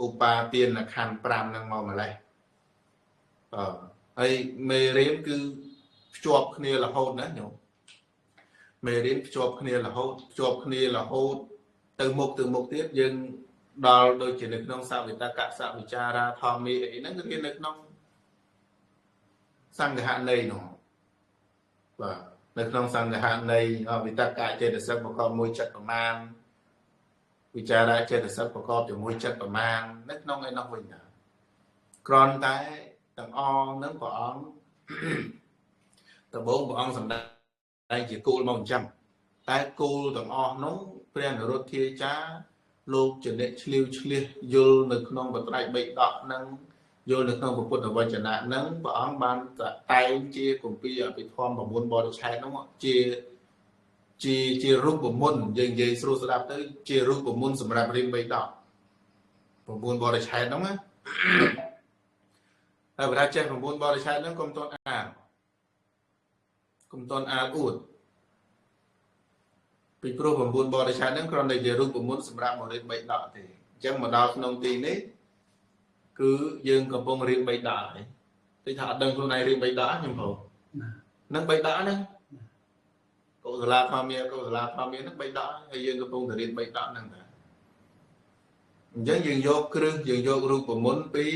ឧបាទានខណ្ឌ5នឹងមកម្លេះហើយមេរៀនគឺភ្ជាប់គ្នារហូតណាញោមមេរៀនភ្ជាប់គ្នារហូតទៅមុខទៀតយើងដល់ដូចជានៅក្នុងសវិតកសវិចារាធម្មីអីហ្នឹងគឺរៀននៅក្នុងសង្ឃហន័យនោះបាទនៅក្នុងសង្ឃហន័យវិតកចេតសិកប្រកបមួយចិត្តប្រមាណវិចារចេតសិកប្រកបជាមួយចិត្តប្រមាណនៅក្នុងឯនោះវិញណាគ្រាន់តែទាំងអងហ្នឹងព្រះអង្គដំបូងព្រះអង្គសម្ដែងជាគោលមកអញ្ចឹងតែគោលទាំងអស់នោះព្រះនរោធាចារ្យលោកជាអ្នកឆ្លៀវឆ្លៀសយល់នៅក្នុងបត្រៃបិដកហ្នឹងយល់នៅក្នុងពុទ្ធវចនៈហ្នឹងព្រះអង្គបានតែងជាគម្ពីរអភិធម្ម9បរិឆេទហ្នឹងជារូបមន្តយើងនិយាយស្រួលស្ដាប់ទៅជារូបមន្តសម្រាប់រៀនបិដក9បរិឆេទហ្នឹងណាហើយបើថាចេះ9បរិឆេទហ្នឹងកុំតន់អាលអួតពីព្រោះ9បរិឆេទហ្នឹងគ្រាន់តែជារូបមន្តសម្រាប់មករៀនបិដកទេអញ្ចឹងមកដល់ក្នុងទីនេះគឺយើងកំពុងរៀនបិដកហើយតែថាអត់ដឹងខ្លួនឯងរៀនបិដកខ្ញុំព្រោះនឹងបិដកហ្នឹងកុសលាធម្មាហ្នឹងបិដកហើយយើងកំពុងតែរៀនបិដកហ្នឹងតាអញ្ចឹងយើងយកគ្រឹះយើងយករូបមន្តពី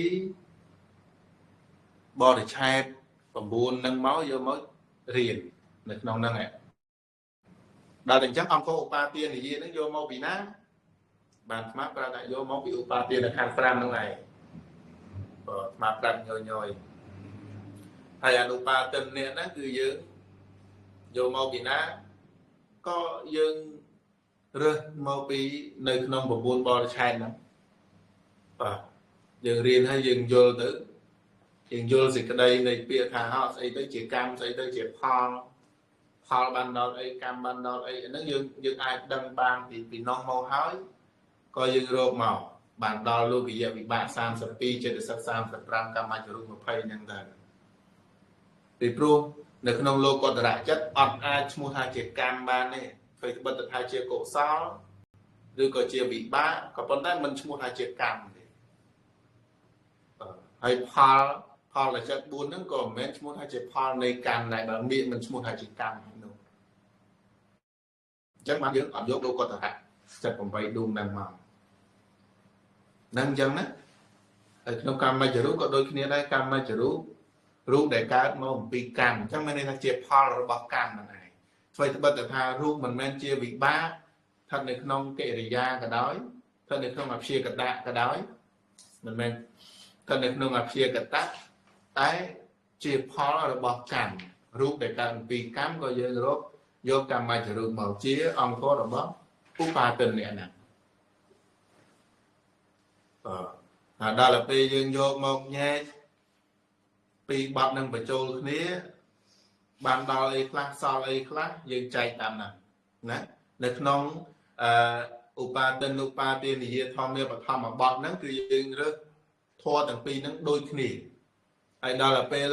បរិឆេទ9ហ្នឹងមកយកមករៀននៅក្នុងហ្នឹងឯងដល់តែអញ្ចឹងអង្គឧបាទាននិយាយហ្នឹងយកមកពីណាបានស្មាត់ប្រាប់ថាយកមកពីឧបាទានខណ្ឌ5ហ្នឹងឯងស្មាត់ប្រាប់ញយហើយអនុបាទាននេះហ្នឹងគឺយើងយកមកពីណាក៏យើងរើសមកពីនៅក្នុង9បរិឆេទហ្នឹងបាទយើងរៀនហើយយើងយល់ទៅយើងយល់សេចក្តីនៃពាក្យថាហោស្អីទៅជាកម្មស្អីទៅជាផលបានដល់អីកម្មបានដល់អីហ្នឹងយើងអាចដឹងបានពីនោះមកហើយក៏យើងរកមកបានដល់លោកយៈវិបាក32ចេតសិក35កម្មជ្ជរូប20ហ្នឹងទៅពីព្រោះនៅក្នុងលោកតរៈចិត្តអត់អាចឈ្មោះថាជាកម្មបានទេធ្វើត្បិតថាជាកុសលឬក៏ជាវិបាកក៏ប៉ុន្តែមិនឈ្មោះថាជាកម្មទេហើយផលដែលចិត្ត4ហ្នឹងក៏មិនមែនឈ្មោះថាជាផលនៃកម្មដែរបើមានមិនឈ្មោះថាជាកម្មនោះអញ្ចឹងបានយើងអត់យកលោកតរៈចិត្ត8ដួងហ្នឹងមកហ្នឹងអញ្ចឹងណាហើយក្នុងកម្មជ្ជរូបក៏ដូចគ្នាដែរកម្មជ្ជរូបរូបដែលកើតមកអំពីកម្មអញ្ចឹងមានន័យថាជាផលរបស់កម្មហ្នឹងឯងធ្វើត្បិតថារូបមិនមែនជាវិបាកស្ថិតនៅក្នុងកិរិយាក៏ដោយស្ថិតនៅក្នុងអព្យាកតៈក៏ដោយមិនមែនស្ថិតនៅក្នុងអព្យាកតៈតែជាផលរបស់កម្មរូបដែលកើតអំពីកម្មក៏យើងរកយកកម្មជ្ជរូបមកជាអង្គរបស់ឧបាទាននេះណាដល់ពេលយើងយកមកញែកពីបទនឹងបញ្ចូលគ្នាបានដល់អីខ្លះសល់អីខ្លះយើងចែកតាមណានៅក្នុងឧបាទាននិយាយធម្មាបឋមបទហ្នឹងគឺយើងរើសធម៌ទាំងពីរហ្នឹងដូចគ្នាហើយដល់ពេល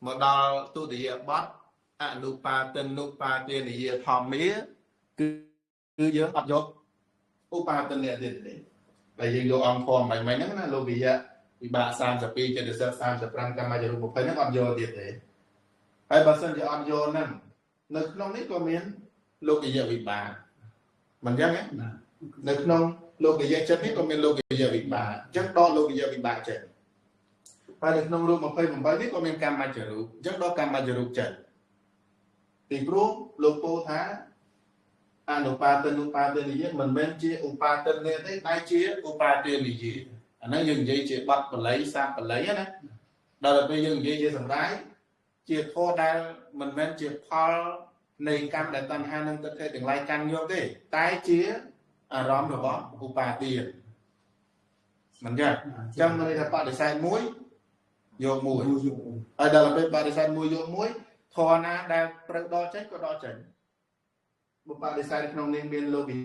មកដល់ទុតិយបទអនុបាទាននិយាយធម្មាគឺយើងអត់យកឧបាទាននេះទេតែយើងយកអង្គធម៌មិនហ្នឹងណាលោកវិយៈវិបាក32ចេតសិក35កម្មជ្ជរូប20ហ្នឹងអត់យកទៀតទេហើយបើសិនជាអត់យកហ្នឹងនៅក្នុងនេះក៏មានលោកយៈវិបាកមិនចឹងទេនៅក្នុងលោកយៈចិត្តនេះក៏មានលោកយៈវិបាកអញ្ចឹងដកលោកយៈវិបាកចេញហើយនៅក្នុងរូប28នេះក៏មានកម្មជ្ជរូបអញ្ចឹងដកកម្មជ្ជរូបចេញពីព្រោះលោកពោលថាអនុបាទាននិយាយមិនមែនជាឧបាទាននេះទេតែជាឧបាទាននិយាយអាហ្នឹងយើងនិយាយជាបទបល័យសាបល័យណាដល់ពេលយើងនិយាយជាសម្ដែងជាធម៌ដែលមិនមែនជាផលនៃកម្មដែលតណ្ហានឹងទឹកទាំងឡាយកាន់យកទេតែជាអារម្មណ៍របស់ឧបាទានមិនចឹងចឹងន័យថាបដិសេធមួយយកមួយហើយដល់ពេលបដិសេធមួយយកមួយធម៌ណាដែលត្រូវដកចេញក៏ដកចេញបុបដិសេធក្នុងនេះមានលោកវិ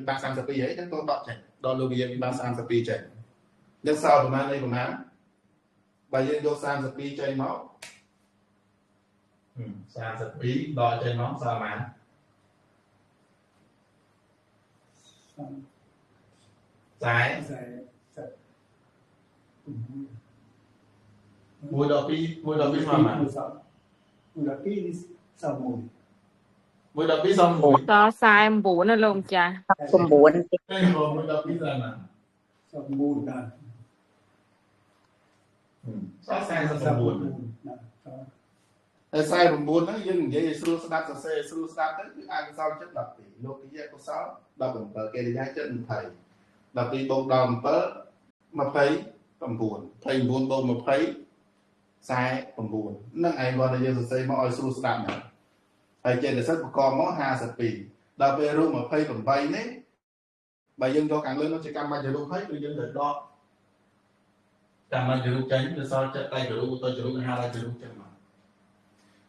បាក32អីហ្នឹងក៏ដកចេញដល់លោកវិបាក32ចេញនឹងសល់ប្រមាណបើយើងយក32ចេញមក32ដកចេញមកសល់ប៉ុន្មាន40 មួយដល់ពីស្មើបានមួយដល់ពីសំមួយ មួយដល់ពីសំមួយ ត49ណាលោកម្ចាស់ 9 ទេមួយដល់ពីស្មើបាន សំមួយដល់ 49ហើយ49ហ្នឹងយើងនិយាយឲ្យស្រួលស្ដាប់សរសេរស្រួលស្ដាប់ទៅគឺអកុសលចិត្ត12លោកយៈកុសល17កិរិយាចិត្ត20 12បូកដល់7 29 29បូក20 49ហ្នឹងឯងគាត់ឲ្យយើងសរសេរមកឲ្យស្រួលស្ដាប់ហ្នឹងហើយចេតសិកប្រកបមក52ដល់ពេលរូប28នេះបើយើងយកខាងលើនោះជាកម្មបញ្ញរូបហើយគឺយើងត្រូវដកកម្មបញ្ញរូបចេញទៅសល់ចិត្តតែរូបទៅរូបអាហារទៅរូបចឹងមក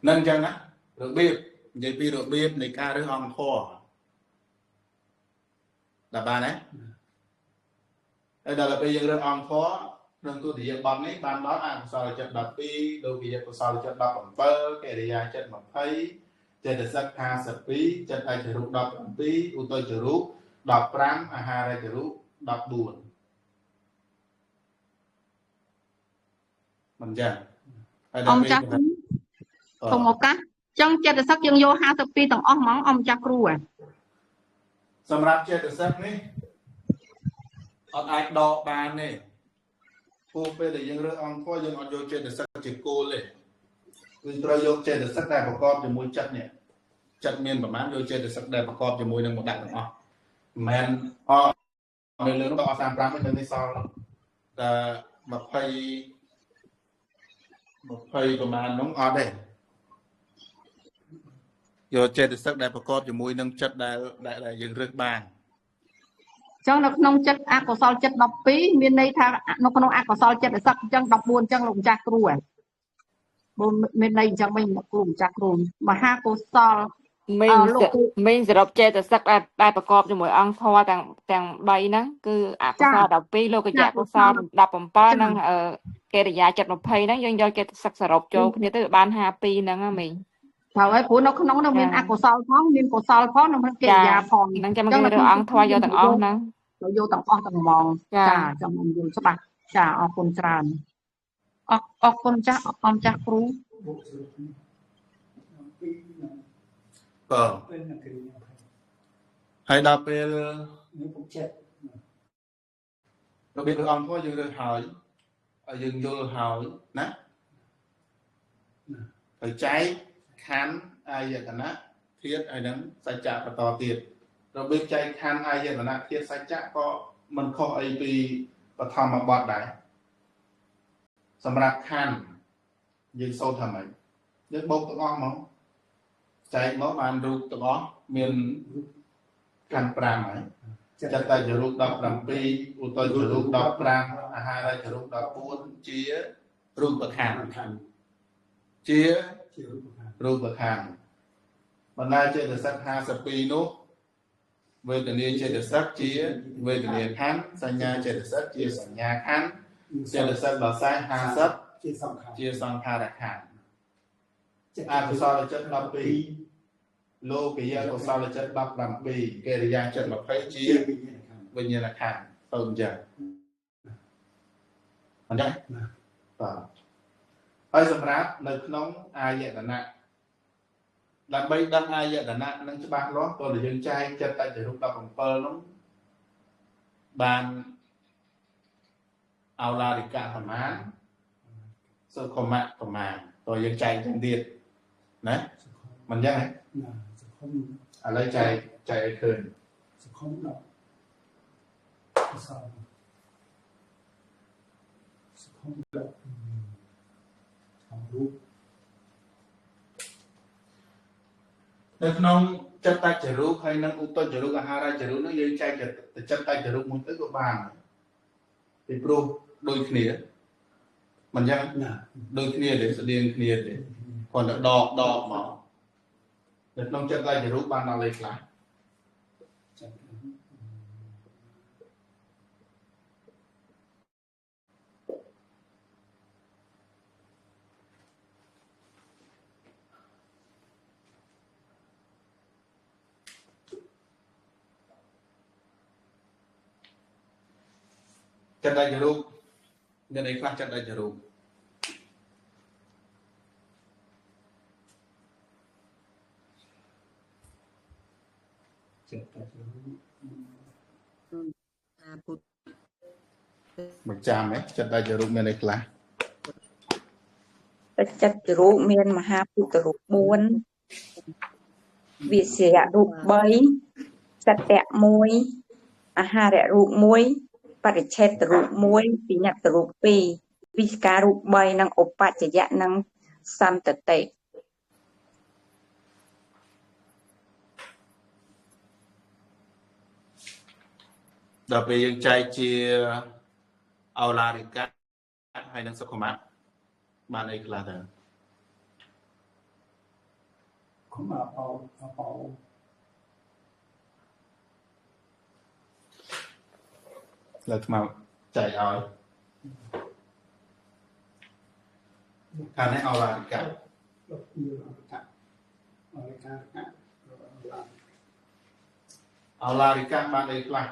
នឹងចឹងណារបៀបនិយាយពីរបៀបនៃការរើសអង្គធម៌ដល់បានទេហើយដល់ពេលយើងរើសអង្គធម៌ក្នុងទុតិយបទនេះបានដល់អកុសលចិត្ត12លោកយៈកុសលចិត្ត17កិរិយាចិត្ត20ចេតសិក52ចិត្តឯករូប17ឧទយរូប15អាហារចរូប14មិនចឹងហើយដល់ពេលសូមឱកាសចឹងចិត្តសឹកយើងយក52ទាំងអស់ហ្មងអម្ចាស់គ្រូហ៎សម្រាប់ចិត្តសឹកនេះអត់អាចដកបានទេព្រោះពេលដែលយើងរើសអង្គធម៌យើងអត់យកចិត្តសឹកជាគោលទេគឺត្រូវយកចិត្តសឹកដែលប្រកបជាមួយចិត្តនេះចិត្តមានប្រមាណយកចិត្តសឹកដែលប្រកបជាមួយនឹងមកដាក់ទាំងអស់មិនមែននៅលើនោះដល់35នៅនេះសល់តែ20ប្រមាណនោះអត់ទេយកចេតសិកដែលប្រកបជាមួយនឹងចិត្តដែលយើងរើសបានចឹងនៅក្នុងចិត្តអកុសលចិត្ត12មានន័យថានៅក្នុងអកុសលចិត្តសឹកចឹង14ចឹងលោកម្ចាស់គ្រូហ៎មានន័យអញ្ចឹងវិញគ្រូម្ចាស់គ្រូមហាកុសលមីងសរុបចេតសិកដែលប្រកបជាមួយអង្គធម៌ទាំង3ហ្នឹងគឺអកុសល12លោកយៈកុសល17និងកិរិយាចិត្ត20ហ្នឹងយើងយកចេតសិកសរុបចូលគ្នាទៅបាន52ហ្នឹងមីងត្រូវហើយព្រោះនៅក្នុងនោះមានអកុសលផងមានកុសលផងនិងកិរិយាផងហ្នឹងចាំយើងរើសអង្គធម៌យកទាំងអស់ហ្នឹងយកទាំងអស់ទាំងហ្មងចាចាំខ្ញុំយល់ច្បាស់ចាអរគុណច្រើនអរគុណចាស់អមចាស់គ្រូបាទហើយដល់ពេលពុកចិត្តរបៀបរើសអង្គធម៌យើងរើសហើយយើងយល់ហើយណាហើយចែកខណ្ឌអាយតនៈធាតុហើយនឹងសច្ចៈបន្តទៀតរបៀបចែកខណ្ឌអាយតនៈធាតុសច្ចៈក៏មិនខុសអីពីបឋមបទដែរសម្រាប់ខណ្ឌយើងសូត្រថាម៉េចយើងបូកទាំងអស់មកចែកមកបានរូបទាំងអស់មានខណ្ឌ5ហើយចិត្តតែជារូប17ឧទយជារូប15អាហារជារូប14ជារូបខណ្ឌជារូបខណ្ឌបណ្ដាចេតសិក52នោះវេទនាចេតសិកជាវេទនាខណ្ឌសញ្ញាចេតសិកជាសញ្ញាខណ្ឌចេតសិកដល់50ជាសង្ខារខណ្ឌអកុសលចិត្ត12លោកយៈកុសលចិត្ត17កិរិយាចិត្ត20ជាវិញ្ញាណខណ្ឌទៅអញ្ចឹងអញ្ចឹងបាទហើយសម្រាប់នៅក្នុងអាយតនៈដើម្បីដឹងអាយតនៈនឹងច្បាស់លាស់តើយើងចែកចិត្តតែជារូប17នោះបានអោឡារិកៈប្រមាណសុខមៈប្រមាណតើយើងចែកទាំងទៀតណាមិនអញ្ចឹងហ៎ឥឡូវចែកឲ្យឃើញសុខមៈសុខមៈរូបនៅក្នុងចិត្តតែជារូបហើយនឹងឧត្តចរូបអាហារចរូបនោះយើងចែកចិត្តតែជារូបមួយទៅក៏បានពីព្រោះដូចគ្នាមិនយ៉ាងដូចគ្នាទេស្តៀងគ្នាទេគាត់ទៅដកមកនៅក្នុងចិត្តតែជារូបបានដល់លេខខ្លះចិត្តតែជារូប មានអីខ្លះចិត្តដាច់រូបមិនចាំទេចិត្តដាច់រូបមានអីខ្លះ ចិត្តរូបមានមហាពុទ្ធរូប4វិស្យរូប3សត្យ1អាហាររូប1បរិច្ឆេទរូប1វិញ្ញតរូប2វិស្ការរូប3និងឧបច្ចយៈនិងសន្តតិ ដល់ពេលយើងចែកជាអោឡារិកាហើយនឹងសុខមាត់បានអីខ្លះទៅ không ở ở លើថ្មចែកឲ្យខាងនេះអោឡារិកា nhiều cả ở cả អោឡារិកាបានអីខ្លះ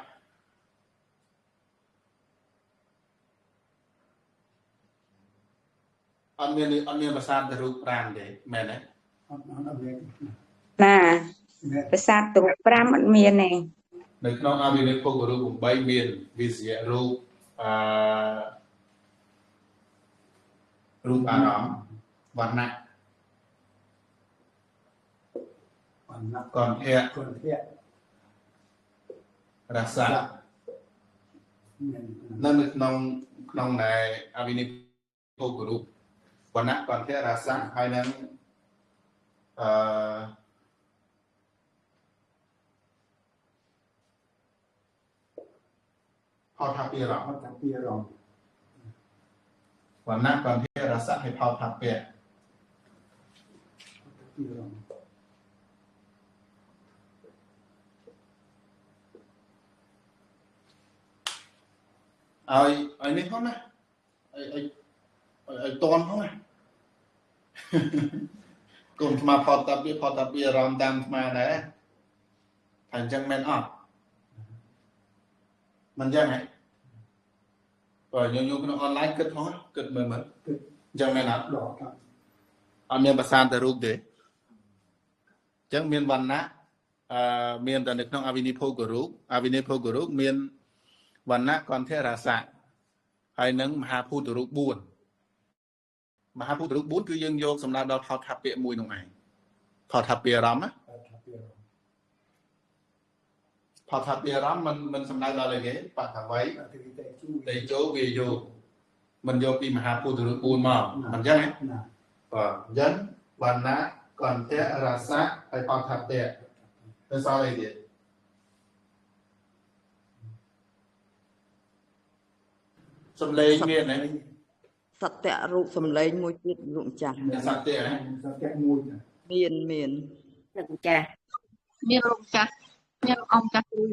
អត់មានភាសាទៅរូប5ទេមែនទេ ở bên ណាប្រាសាទរូប5អត់មានទេ នៅក្នុងអវិនិភោគរូប8មានវិស្យរូបរូបអារម្មណ៍វណ្ណៈ còn nặng កន្ធៈ còn thiện រសៈ នៅក្នុងនៃអវិនិភោគរូបវណ្ណៈកន្ធៈរសៈហើយនឹងផលថាពីរំ họ tập bia rồi វណ្ណៈកន្ធៈរសៈហើយផលថាពី bia rồi ឲ្យនេះផងណាឲ្យតន់ផងណាគុំស្មាផលតាពីអារម្មណ៍តាមស្មាដែរថាអញ្ចឹងមែនអត់មិនអញ្ចឹងហ៎បើញញក្នុងអនឡាញគិតផងគិតមើលអញ្ចឹងមែនអត់ đỏ cả អត់មានភាសាទៅរូបទេអញ្ចឹងមានវណ្ណៈមានតែនៅក្នុងអវិនិភោគរូបមានវណ្ណៈកន្ធៈរសៈហើយនឹងមហាភូតរូប4មហាភូតរូប4គឺយើងយកសម្ដៅដល់ផលថាពាក្យមួយនោះឯងផលថាពាក្យអារម្មណ៍ណា tập bia rồi ផលថាពាក្យអារម្មណ៍មិនសម្ដៅដល់អីគេបតវ័យ thì tệ chú តេជោវាយោមិនយកពីមហាភូតរូប4មកមិនអញ្ចឹងហ៎ là បាទអញ្ចឹងវណ្ណៈកន្ធៈរសៈហើយផលថាពាក្យទៅសល់អីទៀតសំឡេងមានហ៎ សត្យរូបសំឡេងមួយទៀតលោកម្ចាស់ មានសត្យទេហ៎ sao kẹt mùi nè មាន លោកម្ចាស់ មានលោកចាស់មានអង្គចាស់គ្រូ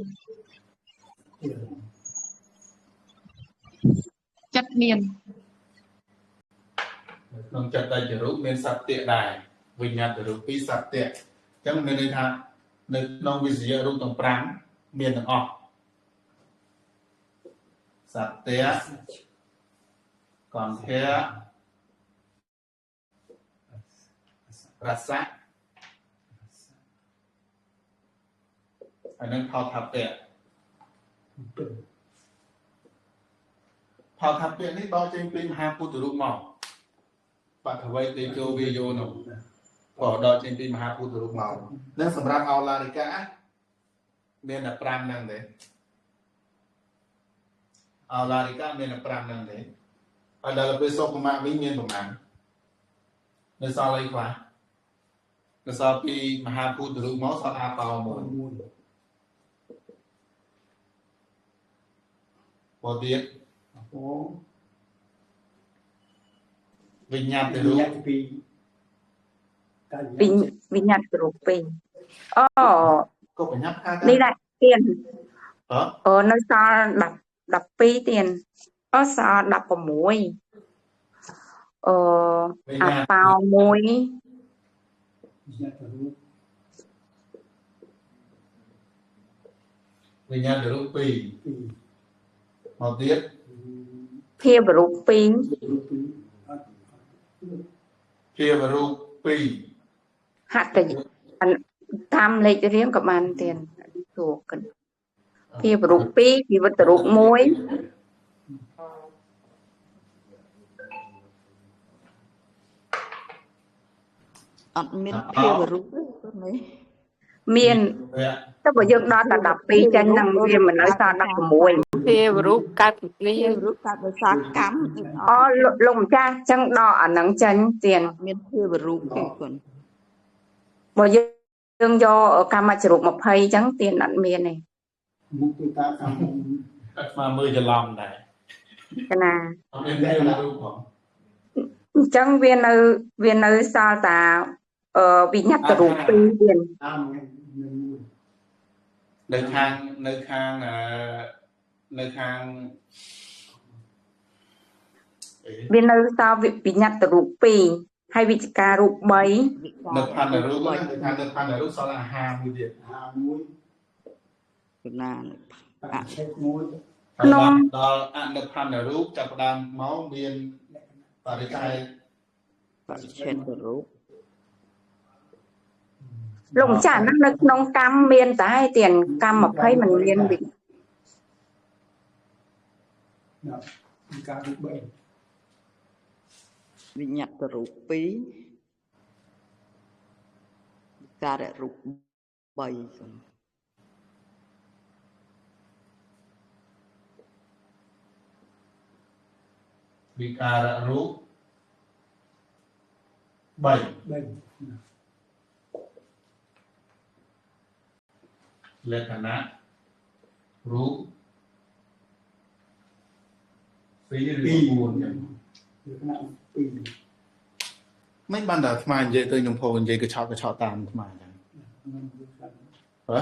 ចិត្តមាន ក្នុងចិត្តដាច់រូបមានសត្យដែរវិញ្ញាណរូប2សត្យអញ្ចឹងមានន័យថានៅក្នុងវិទ្យារូបទាំង5មានទាំងអស់សត្យកន្ធៈរសៈហើយនឹងផលថាពាក្យផលថាពាក្យនេះដល់ចេញពីមហាពុទ្ធរូបមកបតវ័យតេជោវាយោនោះក៏ដល់ចេញពីមហាពុទ្ធរូបមកនឹងសម្រាប់អោឡារិកាមានតែ5ហ្នឹងទេអោឡារិកាមានតែ5ហ្នឹងទេហើយដល់ពេលសុខមាវិញមានប្រមាណនៅសល់អីខ្លះនៅសល់ពីមហាពុទ្ធរូបមកសល់អាតោមួយ mùi ពោទៀត có វិញ្ញាណរូប nhạc vì វិញ្ញាណរូប2អូ ក៏បញ្ញាប់ថា នេះដែរទៀត ហ៎ អូនៅសល់12ទៀតអូសល់16អូ វិ អា ញ្ញាណ តោ1 nhạcรูป វិញ្ញាណរូប2 vì មកទៀត ភ ភាពរូបពីរ ជារូបពីរ ហត្ថតាមលេខរៀងក៏បានទៀតទូកិនភាពរូបពីរជីវិតរូបមួយ អត់មានភាពរូបទេគាត់នេះ មានតែបើយើងដល់តែ12ចាញ់នឹងវាមិននៅសល់16 ភាពរូបកើតនេះ ភាពរូបកើតដោយសារកម្ម អូលោកម្ចាស់ចឹងដល់អានឹងចាញ់ទៀត មានភាពរូបទេគាត់ បើយើងយកកម្មជ្រូក20ចឹងទៀតអត់មានទេ មុខទៅតាមអា អត់មកមើលច្រឡំដែរ កណា អត់មានភាពរូបផង អញ្ចឹងវានៅសល់តាវិញ្ញាតរូបពីរទៀត អាម នៅខាងវានៅសល់វិញ្ញាតរូបពីរហើយវិជ្ជការរូប3 នៅផានរូបណានៅខាងនៅផានរូបសល់អាហារមួយទៀត អាមួយ កណា អាឆេតមួយ ដល់អនុផានរូបចាប់ផ្ដើមមកមានបរិយាកាស បរិច្ឆេទរូប លោកម្ចាស់ហ្នឹងនៅក្នុងកម្មមានតែទៀតកម្ម20មិនមានវិ ការរូប3 វិញ្ញាតរូប2ការរូប3 វិការរូប3 លក្ខណៈរូបពីរឬ4ចឹង លក្ខណៈពីរ មិនបានតែស្មាននិយាយទៅខ្ញុំពោលនិយាយកឆោតតាមស្មានចឹងហ៎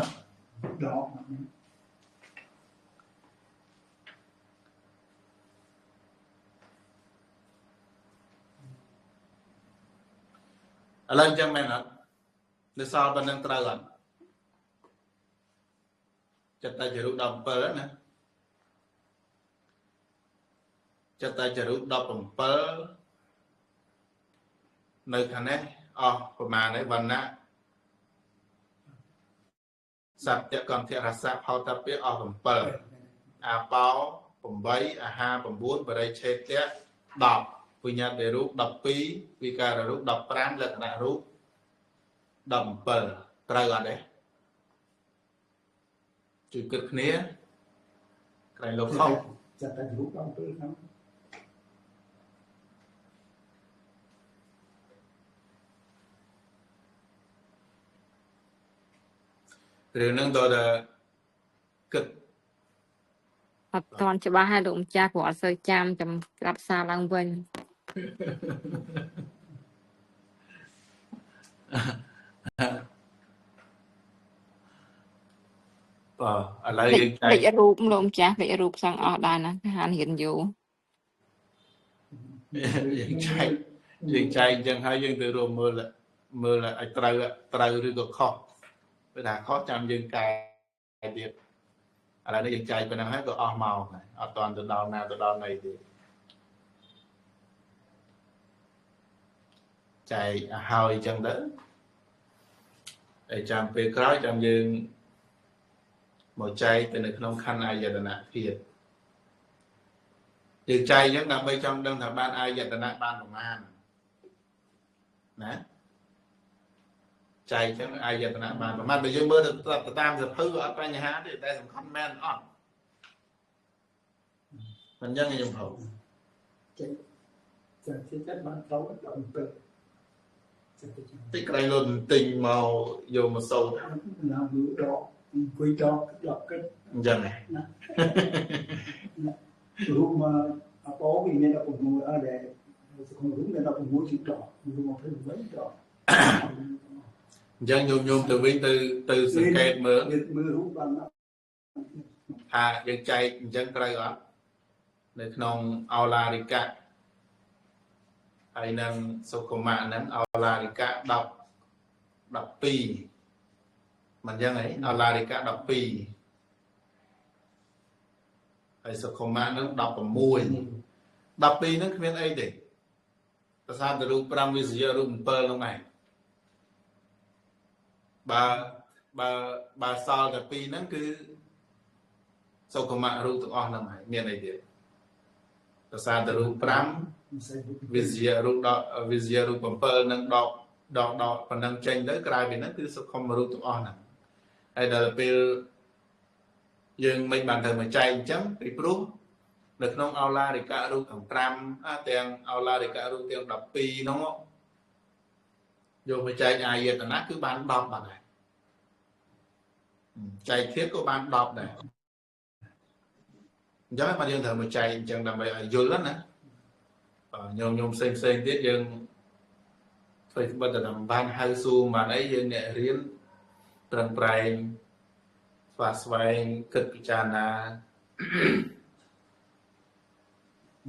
ដក ឥឡូវចឹងមែនអត់នៅសល់ប៉ុណ្្នឹងត្រូវអត់ចិត្តតែជារូប17ណាចិត្តតែជារូប17នៅខាងនេះអស់ប្រមាណនេះវណ្ណៈសត្យកន្ធរស័កផោតពៈអស់7អាបោ8អាហារ9បរិច្ឆេទៈ10វិញ្ញាតរូប12វិការរូប15លក្ខណៈរូប17ត្រូវអត់ទេជួយគិតគ្នាក្រែងលោកខុស ចិត្តតែរូប17ហ្នឹង រឿងហ្នឹងដល់តែគិត អត់ទាន់ច្បាស់ហើយលោកម្ចាស់ព្រោះអត់សូវចាំចាំស្ដាប់សារឡើងវិញ ឥឡូវយើងចែក លេខរូបលោកម្ចាស់លេខរូបសងអស់ដែរណាហានរៀនយូរ យើងចែកអញ្ចឹងហើយយើងទៅរួមមើលឲ្យត្រូវឬក៏ខុសពេលថាខុសចាំយើងកែទៀតឥឡូវនេះយើងចែកប៉ុណ្ណឹងហើយក៏អស់មកហើយអត់ទាន់ទៅដល់ណាទៅដល់ណីទៀតចែកឲ្យហើយអញ្ចឹងទៅហើយចាំពេលក្រោយចាំយើងមកចែកទៅនៅក្នុងខណ្ឌអាយតនៈភាពយើងចែកអញ្ចឹងដើម្បីចង់ដឹងថាបានអាយតនៈបានប្រមាណណាចែកអញ្ចឹងអាយតនៈបានប្រមាណបើយើងមើលទៅតាមសភៅអត់បញ្ហាទេតែសំខាន់មែនអត់មិនអញ្ចឹងខ្ញុំហៅ ចិត្តបានត្រូវដល់7 តិចក្រៃលុនទិញមកយកមកសូត្រ ណាមើលដកអង្គុយដកគិត អញ្ចឹងហ៎ រូបមកអបោវាមាន16អត់ដែរក្នុងរូបមាន16ជាដករូប28ដក អញ្ចឹងញោមទៅវិញទៅសង្កេតមើល មើលរូបបាន ថាយើងចែកអញ្ចឹងត្រូវអត់នៅក្នុងអោឡារិកៈហើយនឹងសុខមៈហ្នឹងអោឡារិកៈ10 12មិនអញ្ចឹងហីអោឡារិកៈ12ហើយសុខមៈហ្នឹង16 12ហ្នឹងគ្មានអីទេប្រសាទរូប5វិសយរូប7ហ្នឹងឯងបើសល់តែ2ហ្នឹងគឺសុខមៈរូបទាំងអស់ហ្នឹងហើយមានអីទៀតប្រសាទរូប5វិសយរូប7នឹងដកប៉ុណ្ណឹងចេញទៅក្រៅពីហ្នឹងគឺសុខមរូបទាំងអស់ហ្នឹងហើយដល់ពេលយើងមិនបានទៅមកចែកអញ្ចឹងពីព្រោះនៅក្នុងអោឡារិកៈរូបទាំង5ទាំងអោឡារិកៈរូបទាំង12ហ្នឹងយកមកចែកអាយតនៈគឺបាន10បាទដែរចែកធៀបក៏បាន10ដែរអញ្ចឹងបានយើងត្រូវមកចែកអញ្ចឹងដើម្បីឲ្យយល់ណាញោមផ្សេងទៀតយើងធ្វើបិទតែបានហៅស៊ូបានអីយើងអ្នករៀនត្រឹមប្រែងស្វែងគិតពិចារណា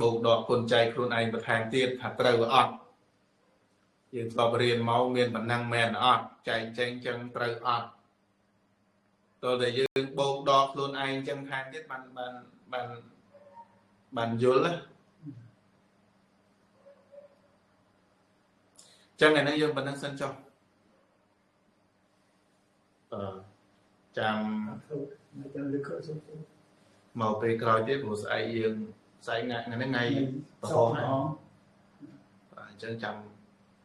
បូកដកគុណចែកខ្លួនឯងបន្ថែមទៀតថាត្រូវឬអត់យើងធ្លាប់រៀនមកមានប៉ុណ្ណឹងមែនអត់ចែកចេញចឹងត្រូវអត់តើតែយើងបូកដកខ្លួនឯងចឹងថែមទៀតបានយល់ណាចឹងឯនេះយើងប៉ុណ្ណឹងសិនចុះចាំមកពេលក្រោយទៀតព្រោះស្អែកយើងស្អែកថ្ងៃនេះថ្ងៃប្រហោះហើយអញ្ចឹងចាំ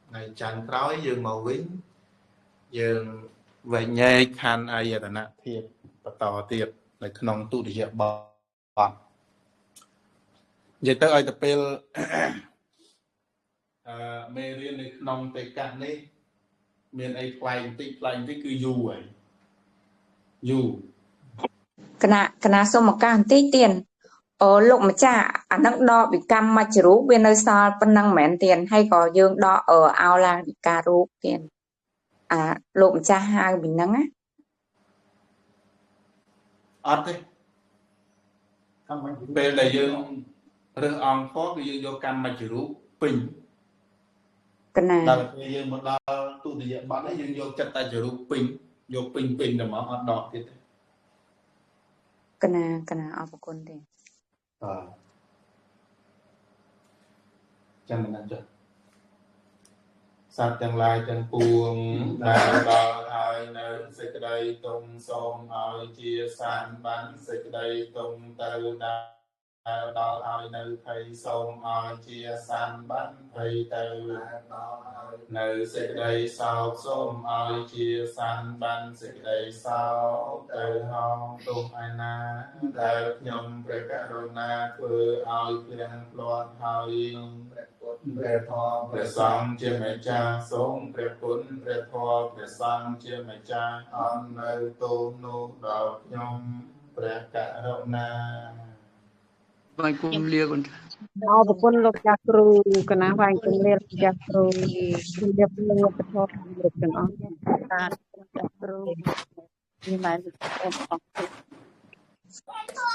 ថ្ងៃច័ន្ទក្រោយយើងមកវិញយើងវែងញែកខណ្ឌអាយតនៈធៀបបន្តទៀតនៅក្នុងទុតិយបទនិយាយទៅឲ្យទៅពេលមេរៀននៅក្នុងបេកៈនេះមានអីផ្លែបន្តិចគឺយូរហើយយូរគណៈសូមឱកាសបន្តិចទៀតលោកម្ចាស់អានឹងដកវិកម្មមជ្ឈរូបវានៅសល់ប៉ុណ្ណឹងមែនទៀតហើយក៏យើងដកអោឡាវិការរូបទៀតលោកម្ចាស់ហៅពីហ្នឹងណាអត់ទេពេលដែលយើងរើសអង្គខគឺយើងយកកម្មមជ្ឈរូបពេញកណាដល់ពេលយើងមកដល់ទុតិយបទយើងយកចិត្តតែរូបពេញយកពេញតែមកអត់ដកទៀតទេកណាអរគុណទេចាំមិនចុះសត្វទាំងឡាយទាំងពួងដែលដល់ហើយនៅសេចក្តីទុំសូមឲ្យជាសានបានសេចក្តីទុំទៅដល់ហើយនៅភ័យសូមឲ្យជាសានបានភ័យទៅនៅសេចក្តីសោកសូមឲ្យជាសានបានសេចក្តីសោកទៅហោទុំឯណាដែលខ្ញុំព្រះករុណាធ្វើឲ្យព្រានផ្លាត់ហើយព្រះធម៌ព្រះសង្ឃជាម្ចាស់សូមព្រះគុណព្រះធម៌ព្រះសង្ឃជាម្ចាស់អន់នៅទូនោះដល់ខ្ញុំព្រះករុណាបាយគុំលាគុណអរគុណលោកចាស់គ្រូកណាវាយគុំលាលោកចាស់គ្រូជំរាបលាបពធគ្រប់ទាំងអស់តាចាស់គ្រូនេះបាន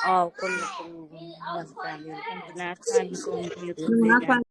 អរគុណលោកគ្រូនមស្ការលាគណៈថ្វាយគុំលា